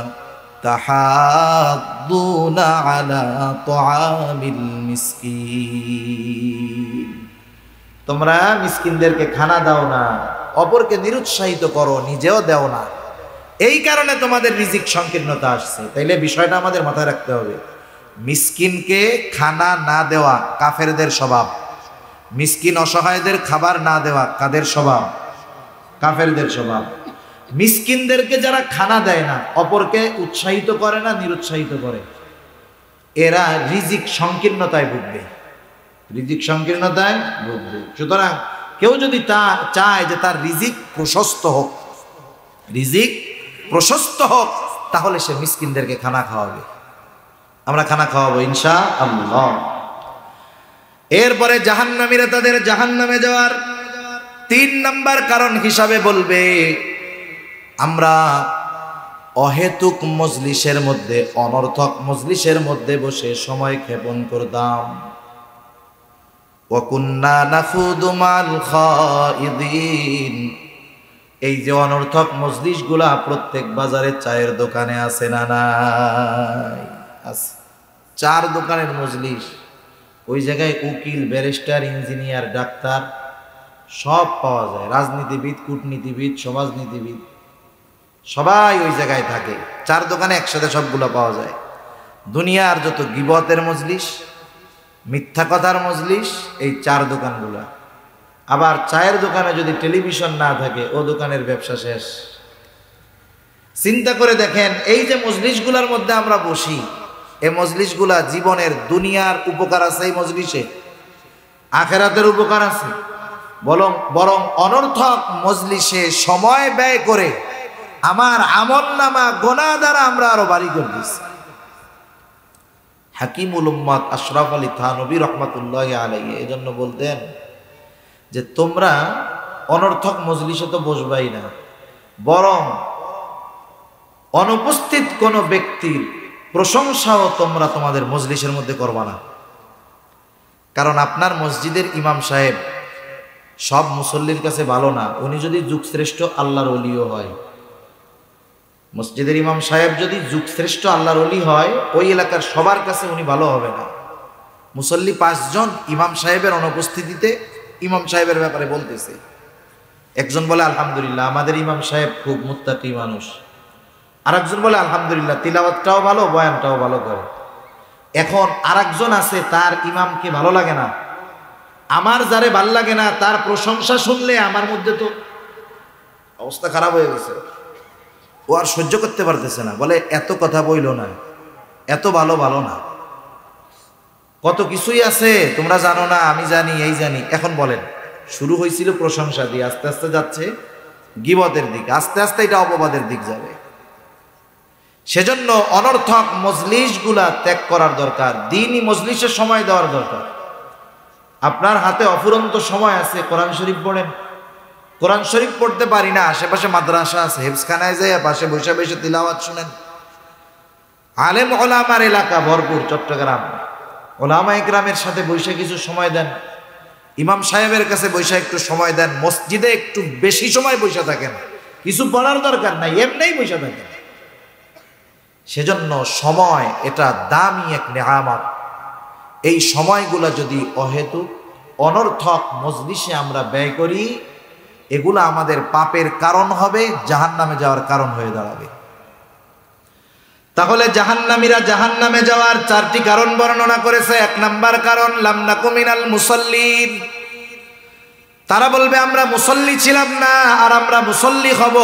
A: তাহাদ্দুনা আলা তুআমিল মিসকিন, তোমরা মিসকিনদেরকে খানা দাও না, অপরকে নিরুৎসাহিত করো, নিজেও দাও না। এই কারণে তোমাদের রিজিক সংকীর্ণতা আসছে। তাইলে বিষয়টা আমাদের মাথায় রাখতে হবে, মিসকিনকে খানা না দেওয়া কাফেরদের স্বভাব, মিসকিন অসহায়দের খাবার না দেওয়া কাদের স্বভাব? কাফেরদের স্বভাব। মিসকিনদেরকে যারা খানা দেয় না, অপরকে উৎসাহিত করে না, নিরুৎসাহিত করে, এরা রিজিক সংকীর্ণতায় ভুগবে, রিজিক সংকীর্ণতায় ভুগবে। সুতরাং কেউ যদি চায় যে তার রিজিক প্রশস্ত হোক, রিজিক প্রশস্ত হোক, তাহলে সে মিসকিনদেরকে খানা খাওয়াবে। আমরা খানা খাওয়াবো ইনশাআল্লাহ। এরপরে জাহান্নামীরা তাদের জাহান্নামে যাওয়ার 3 নাম্বার কারণ হিসাবে বলবে, আমরা অহেতুক মজলিসের মধ্যে, অনর্থক মজলিসের মধ্যে বসে সময় ক্ষেপণ করতাম। ওয়া কুন্না নাখুদু মাল খাইদিন, এই যে অনর্থক মজলিসগুলা প্রত্যেক বাজারে চায়ের দোকানে আছে না নাই? আছে। চার দোকানের মজলিস, ওই জায়গায় উকিল, ব্যারিস্টার, ইঞ্জিনিয়ার, ডাক্তার সব পাওয়া যায়, রাজনীতিবিদ, কূটনীতিবিদ, সমাজনীতিবিদ সবাই ওই জায়গায় থাকে। চার দোকানে একসাথে সবগুলো পাওয়া যায়। দুনিয়ার যত গীবতের মজলিস, মিথ্যা কথার মজলিস, এই চার দোকানগুলা। আবার চায়ের দোকানে যদি টেলিভিশন না থাকে, ও দোকানের ব্যবসা শেষ। চিন্তা করে দেখেন, এই যে মজলিসগুলার মধ্যে আমরা বসি, এই মজলিসগুলা জীবনের দুনিয়ার উপকার আছে এই মজলিসে, আখেরাতের উপকার আছে। বরং অনর্থক মজলিসে সময় ব্যয় করে আমার আমলনামা গোনা দ্বারা আমরা আরো বাড়ি করে দিচ্ছি। হাকিমুল উম্মাত আশরাফ আলী থানভী রহমাতুল্লাহি আলাইহি এজন্য বলতেন যে তোমরা অনর্থক মজলিসে তো বসবাই না, বরং অনুপস্থিত কোন ব্যক্তির প্রশংসাও তোমরা তোমাদের মজলিসের মধ্যে করবা না। কারণ আপনার মসজিদের ইমাম সাহেব সব মুসল্লির কাছে ভালো না, উনি যদি যুগশ্রেষ্ঠ আল্লাহর ওলিও হয়। মসজিদের ইমাম সাহেব যদি যুগশ্রেষ্ঠ আল্লাহর ওলি হয়, ওই এলাকার সবার কাছে উনি ভালো হবে না। মুসল্লি 5 জন ইমাম সাহেবের অনুপস্থিতিতে ইমাম সাহেবের ব্যাপারে বলতেছে। একজন বলে আলহামদুলিল্লাহ, আমাদের ইমাম সাহেব খুব মুত্তাকি মানুষ। আরেকজন বলে আলহামদুলিল্লাহ, তিলাওয়াতটাও ভালো, বয়ানটাও ভালো করে। এখন আরেকজন আছে, তার ইমামকে ভালো লাগে না। আমার যারে ভাল লাগে না, তার প্রশংসা শুনলে আমার মধ্যে তো অবস্থা খারাপ হয়ে গেছে, ও আর সহ্য করতে পারতেছে না। বলে এত কথা বইল না, এত ভালো না, কত কিছুই আছে তোমরা জানো না, আমি জানি, এই জানি। এখন বলেন, শুরু হয়েছিল প্রশংসা দিয়ে, আস্তে আস্তে যাচ্ছে গীবতের দিক, আস্তে আস্তে এটা অপবাদের দিক যাবে। সেজন্য অনর্থক মজলিসগুলা ত্যাগ করার দরকার, দ্বীনি মজলিসে সময় দেওয়ার দরকার। আপনার হাতে অফুরন্ত সময় আছে, কোরআন শরীফ পড়েন। কোরআন শরীফ পড়তে পারি না, আশেপাশে মাদ্রাসা আছে, হেফজখানায় যায় পাশে বসে বসে তিলাওয়াত শুনেন। আলেম ওলামার এলাকা ভরপুর চট্টগ্রাম, ওলামা ইকরামের সাথে বসে কিছু সময় দেন, ইমাম সাহেবের কাছে বসে একটু সময় দেন, মসজিদে একটু বেশি সময় বসে থাকেন, কিছু বলার দরকার নাই, এমনিই বসে থাকেন। সেজন্য সময় এটা দামি এক নেয়ামত। এই সময়গুলা যদি অহেতুক অনর্থক মজলিসে আমরা ব্যয় করি, এগুলা আমাদের পাপের কারণ হবে, জাহান্নামে যাওয়ার কারণ হয়ে দাঁড়াবে। তাহলে জাহান্নামীরা জাহান্নামে যাওয়ার 4টি কারণ বর্ণনা করেছে। 1 নাম্বার কারণ, লাম নাকু মিনাল মুসাল্লিন, তারা বলবে আমরা মুসল্লি ছিলাম না, আর আমরা মুসল্লি হব।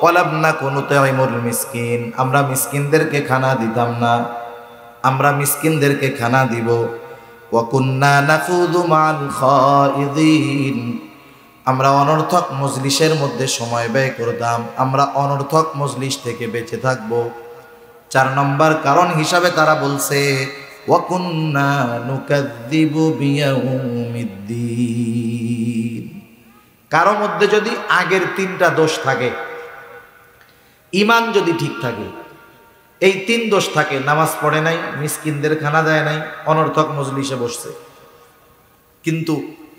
A: ওয়ালাম নাকু নুতাইমুল মিসকিন, আমরা মিসকিনদেরকে খানা দিতাম না, আমরা মিসকিনদেরকে খানা দিব। ওয়া কুন্না নাখুদু মাল খাইদিন, আমরা অনর্থক মজলিসের মধ্যে সময় ব্যয় করতাম, আমরা অনর্থক মজলিস থেকে বেঁচে থাকব। 4 নম্বর কারণ হিসাবে তারা বলছে ওয়া কুন্না নুকাযযিবু বিয়াউমিদ্দিন, কারো মধ্যে যদি আগের 3টা দোষ থাকে, ঈমান যদি ঠিক থাকে, এই 3 দোষ থাকে, নামাজ পড়ে নাই, মিসকিনদের খানা দেয় নাই, অনর্থক মজলিসে বসছে, কিন্তু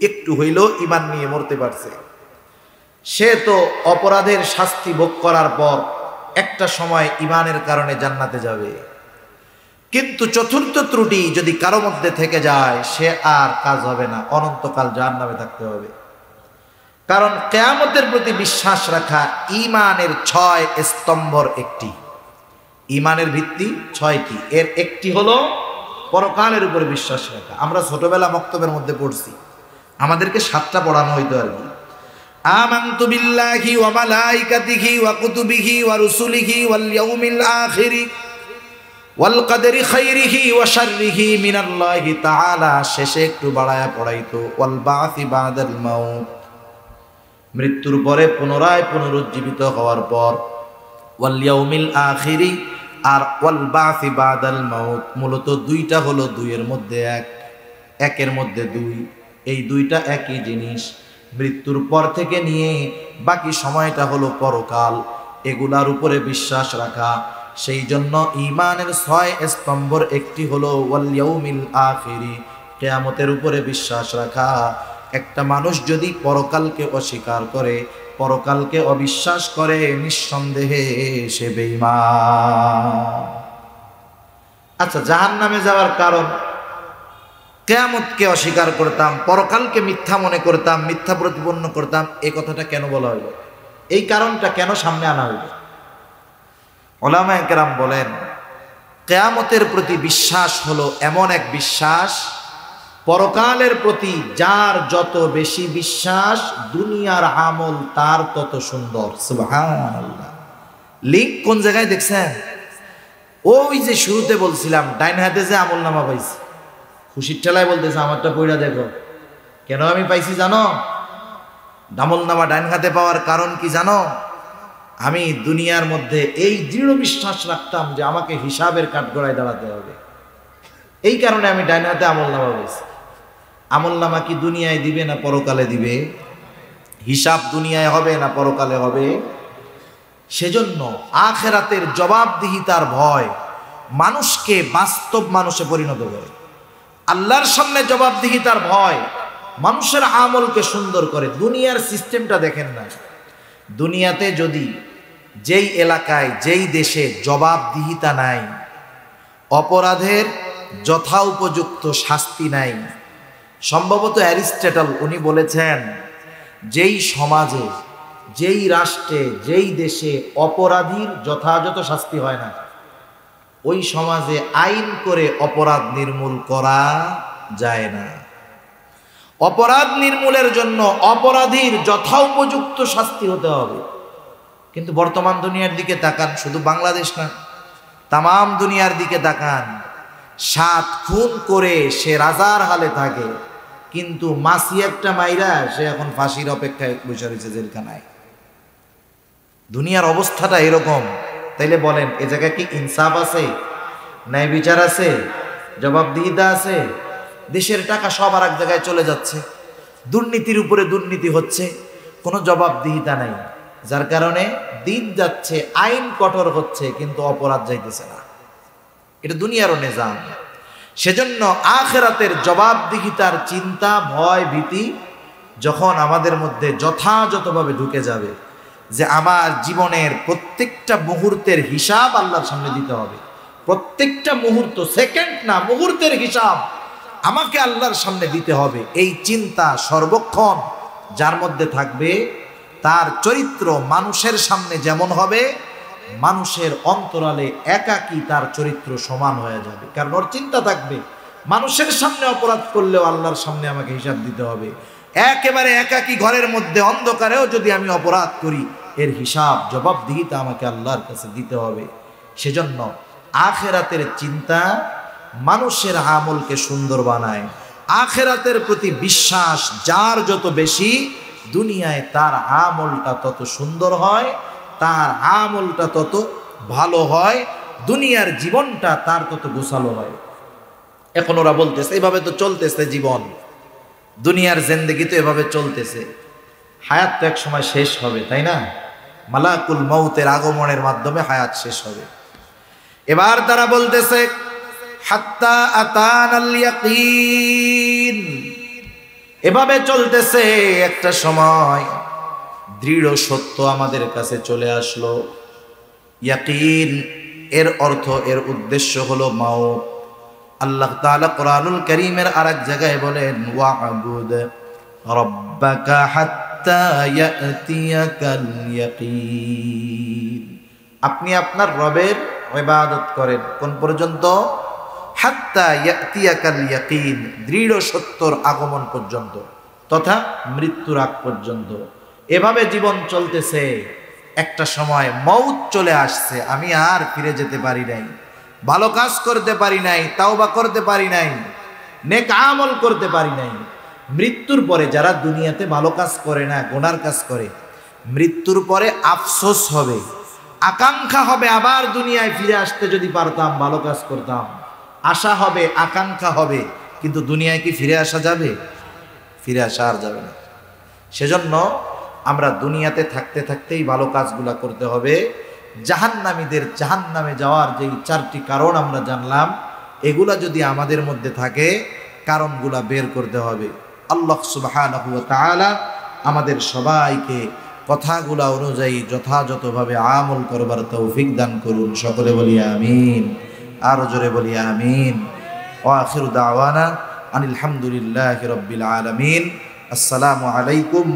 A: একটু হইলেও ঈমান নিয়ে মরতে পারছে, সে তো অপরাধের শাস্তি ভোগ করার পর একটা সময় ঈমানের কারণে জান্নাতে যাবে। কিন্তু চতুর্থ ত্রুটি যদি কারো মধ্যে থেকে যায়, সে আর কাজ হবে না, অনন্তকাল জাহান্নামে থাকতে হবে। কারণ কিয়ামতের প্রতি বিশ্বাস রাখা ঈমানের 6 স্তম্ভর একটি। ঈমানের ভিত্তি 6টি, এর একটি হলো পরকালের উপরে বিশ্বাস রাখা। আমরা ছোটবেলা মক্তবের মধ্যে পড়ছি, আমাদেরকে 7টা পড়ানো হইতো আর কি। আমানতু বিল্লাহি ওয়া মালাইকাতিহি ওয়া কুতুবিহি ওয়া রুসুলিহি ওয়াল ইয়াউমিল আখিরি ওয়াল কদরি খাইরিহি ওয়া শাররিহি মিনাল্লাহি তাআলা। শেষে একটু বাড়ায়া পড়াইতো ওয়াল বাসি বাদাল মাউত, মৃত্যুর পরে পুনরায় পুনরুজ্জীবিত হওয়ার পর, ওয়াল ইয়াউমিল আখিরি আর ওয়াল বাসি বাদাল মাউত। মূলত 2টা হলো 2-এর মধ্যে 1, 1-এর মধ্যে 2, এই 2টা একই জিনিস। মৃত্যুর পর থেকে নিয়ে বাকি সময়টা হলো পরকাল, এগুলার উপরে বিশ্বাস রাখা। সেই জন্য ঈমানের 6 স্তম্ভর একটি হলো ওয়াল ইয়াউমিল আখিরি, কিয়ামতের উপরে বিশ্বাস রাখা। একটা মানুষ যদি পরকালকে অস্বীকার করে, পরকালকে অবিশ্বাস করে, নিঃসন্দেহে সে বেঈমান। আচ্ছা, জাহান্নামে যাওয়ার কারণ, কিয়ামতকে অস্বীকার করতাম, পরকালকে মিথ্যা মনে করতাম, মিথ্যা প্রতিপন্ন করতাম, এই কথাটা কেন বলা হইল? এই কারণটা কেন সামনে আনা হইল? উলামায়ে কেরাম বলেন, কিয়ামতের প্রতি বিশ্বাস হলো এমন এক বিশ্বাস, পরকালের প্রতি যার যত বেশি বিশ্বাস, দুনিয়ার আমল তার তত সুন্দর। সুবহানাল্লাহ। লিঙ্ক কোন জায়গায় দেখছেন? ওই যে শুরুতে বলছিলাম, ডাইন হাতে যে আমলনামা পাইছি, খুশির ঠেলায় বলতেছে আমারটা পড়া দেখো। কেন আমি পাইছি জানো? আমলনামা ডাইন হাতে পাওয়ার কারণ কি জানো? আমি দুনিয়ার মধ্যে এই দৃঢ় বিশ্বাস রাখতাম যে আমাকে হিসাবের কাঠগড়ায় দাঁড়াতে হবে, এই কারণে আমি ডাইন হাতে আমলনামা পাইছি। আমলনামা কি দুনিয়ায় দিবে না পরকালে দিবে? হিসাব দুনিয়ায় হবে না পরকালে হবে? সেজন্য আখিরাতের জবাবদিহিতার ভয় মানুষকে বাস্তব মানুষে পরিণত করে। আল্লাহর সামনে জবাবদিহিতার ভয় মানুষের আমলকে সুন্দর করে। দুনিয়ার সিস্টেমটা দেখেন না, দুনিয়াতে যদি যেই এলাকায় যেই দেশে জবাবদিহিতা নাই, অপরাধের যথাউপযুক্ত শাস্তি নাই, সম্ভবত অ্যারিস্টটল উনি বলেছেন, যেই সমাজে, যেই রাষ্ট্রে, যেই দেশে অপরাধীর যথাযথ শাস্তি হয় না, ওই সমাজে আইন করে অপরাধ নির্মূল করা যায় না। অপরাধ নির্মূলের জন্য অপরাধীর যথোপযুক্ত শাস্তি হতে হবে। কিন্তু বর্তমান দুনিয়ার দিকে তাকান, শুধু বাংলাদেশ না, তামাম দুনিয়ার দিকে তাকান, 7 খুন করে সে রাজার হালে থাকে, কিন্তু মাসি একটা মাইরা সে এখন ফাঁসির অপেক্ষায় বসে রয়েছে জেলখানায়। দুনিয়ার অবস্থাটা এরকম। তাইলে বলেন, এ জায়গায় কি ইনসাফ আছে? ন্যায় বিচার আছে? জবাবদিহিতা আছে? দেশের টাকা সব আর এক জায়গায় চলে যাচ্ছে, দুর্নীতির উপরে দুর্নীতি হচ্ছে, কোনো জবাবদিহিতা নাই, যার কারণে দিন যাচ্ছে, আইন কঠোর হচ্ছে, কিন্তু অপরাধ যাইতেছে না। এটা দুনিয়ারও নিজাম। সেজন্য আখিরাতের জবাবদিহিতার চিন্তা, ভয়, ভীতি যখন আমাদের মধ্যে যথাযথভাবে ঢুকে যাবে, যে আমার জীবনের প্রত্যেকটা মুহূর্তের হিসাব আল্লাহর সামনে দিতে হবে, প্রত্যেকটা মুহূর্ত, সেকেন্ড না, মুহূর্তের হিসাব আমাকে আল্লাহর সামনে দিতে হবে, এই চিন্তা সর্বক্ষণ যার মধ্যে থাকবে, তার চরিত্র মানুষের সামনে যেমন হবে, মানুষের অন্তরালে একাকী তার চরিত্র সমান হয়ে যাবে। কারণ ওর চিন্তা থাকবে, মানুষের সামনে অপরাধ করলেও আল্লাহর সামনে আমাকে হিসাব দিতে হবে। একেবারে একাকী ঘরের মধ্যে অন্ধকারেও যদি আমি অপরাধ করি, এর হিসাব জবাবদিহিতা আমাকে আল্লাহর কাছে দিতে হবে। সেজন্য আখিরাতের চিন্তা মানুষের আমলকে সুন্দর বানায়। আখিরাতের প্রতি বিশ্বাস যার যত বেশি, দুনিয়ায় তার আমলটা তত সুন্দর হয়, তার আমলটা তত ভালো হয়, দুনিয়ার জীবনটা তার তত গোছালো হয়। এখন ওরা বলতেছে এভাবে তো চলতেছে জীবন, দুনিয়ার জিন্দেগি তো এভাবে চলতেছে, হায়াত তো এক সময় শেষ হবে, তাই না? মালাকুল মউতের আগমনের মাধ্যমে হায়াত শেষ হবে। এবার তারা বলতেছে হাত্তা আতানাল ইয়াকিন। এভাবে চলতেছে, একটা সময় দৃঢ় সত্য আমাদের কাছে চলে আসলো। ইয়াকিন এর অর্থ, এর উদ্দেশ্য হলো মাউত। আল্লাহ তাআলা কোরআনুল কারীমের আরেক জায়গায় বলেন ওয়া'বুদ রাব্বাকা হাত্তা ইয়াতিয়াকাল ইয়াকিন। আপনি আপনার রবের ইবাদত করেন কোন পর্যন্ত? হাত্তা ইয়াতিয়াকাল ইয়াকিন, দৃঢ় সত্যর আগমন পর্যন্ত, তথা মৃত্যুর আগ পর্যন্ত। এভাবে জীবন চলতেছে, একটা সময় মউত চলে আসছে, আমি আর ফিরে যেতে পারি নাই, ভালো কাজ করতে পারি নাই, তাওবা করতে পারি নাই, নেক আমল করতে পারি নাই। মৃত্যুর পরে যারা দুনিয়াতে ভালো কাজ করে না, গুনার কাজ করে, মৃত্যুর পরে আফসোস হবে, আকাঙ্ক্ষা হবে আবার দুনিয়ায় ফিরে আসতে যদি পারতাম, ভালো কাজ করতাম। আশা হবে, আকাঙ্ক্ষা হবে, কিন্তু দুনিয়ায় কি ফিরে আসা যাবে? ফিরে আসা আর যাবে না। সেজন্য আমরা দুনিয়াতে থাকতে থাকতেই ভালো কাজগুলা করতে হবে। জাহান্নামীদের জাহান্নামে যাওয়ার যেই 4টি কারণ আমরা জানলাম, এগুলা যদি আমাদের মধ্যে থাকে, কারণগুলা বের করতে হবে। আল্লাহ সুবহানাহু ওয়া তাআলা আমাদের সবাইকে কথাগুলা অনুযায়ী যথাযথভাবে আমল করবার তৌফিক দান করুন। সকলে বলি আমিন, আরো জোরে বলি আমিন। ওয়া আখিরু দাওয়ানা আনিল হামদুলিল্লাহি রাব্বিল আলামিন। আসসালামু আলাইকুম।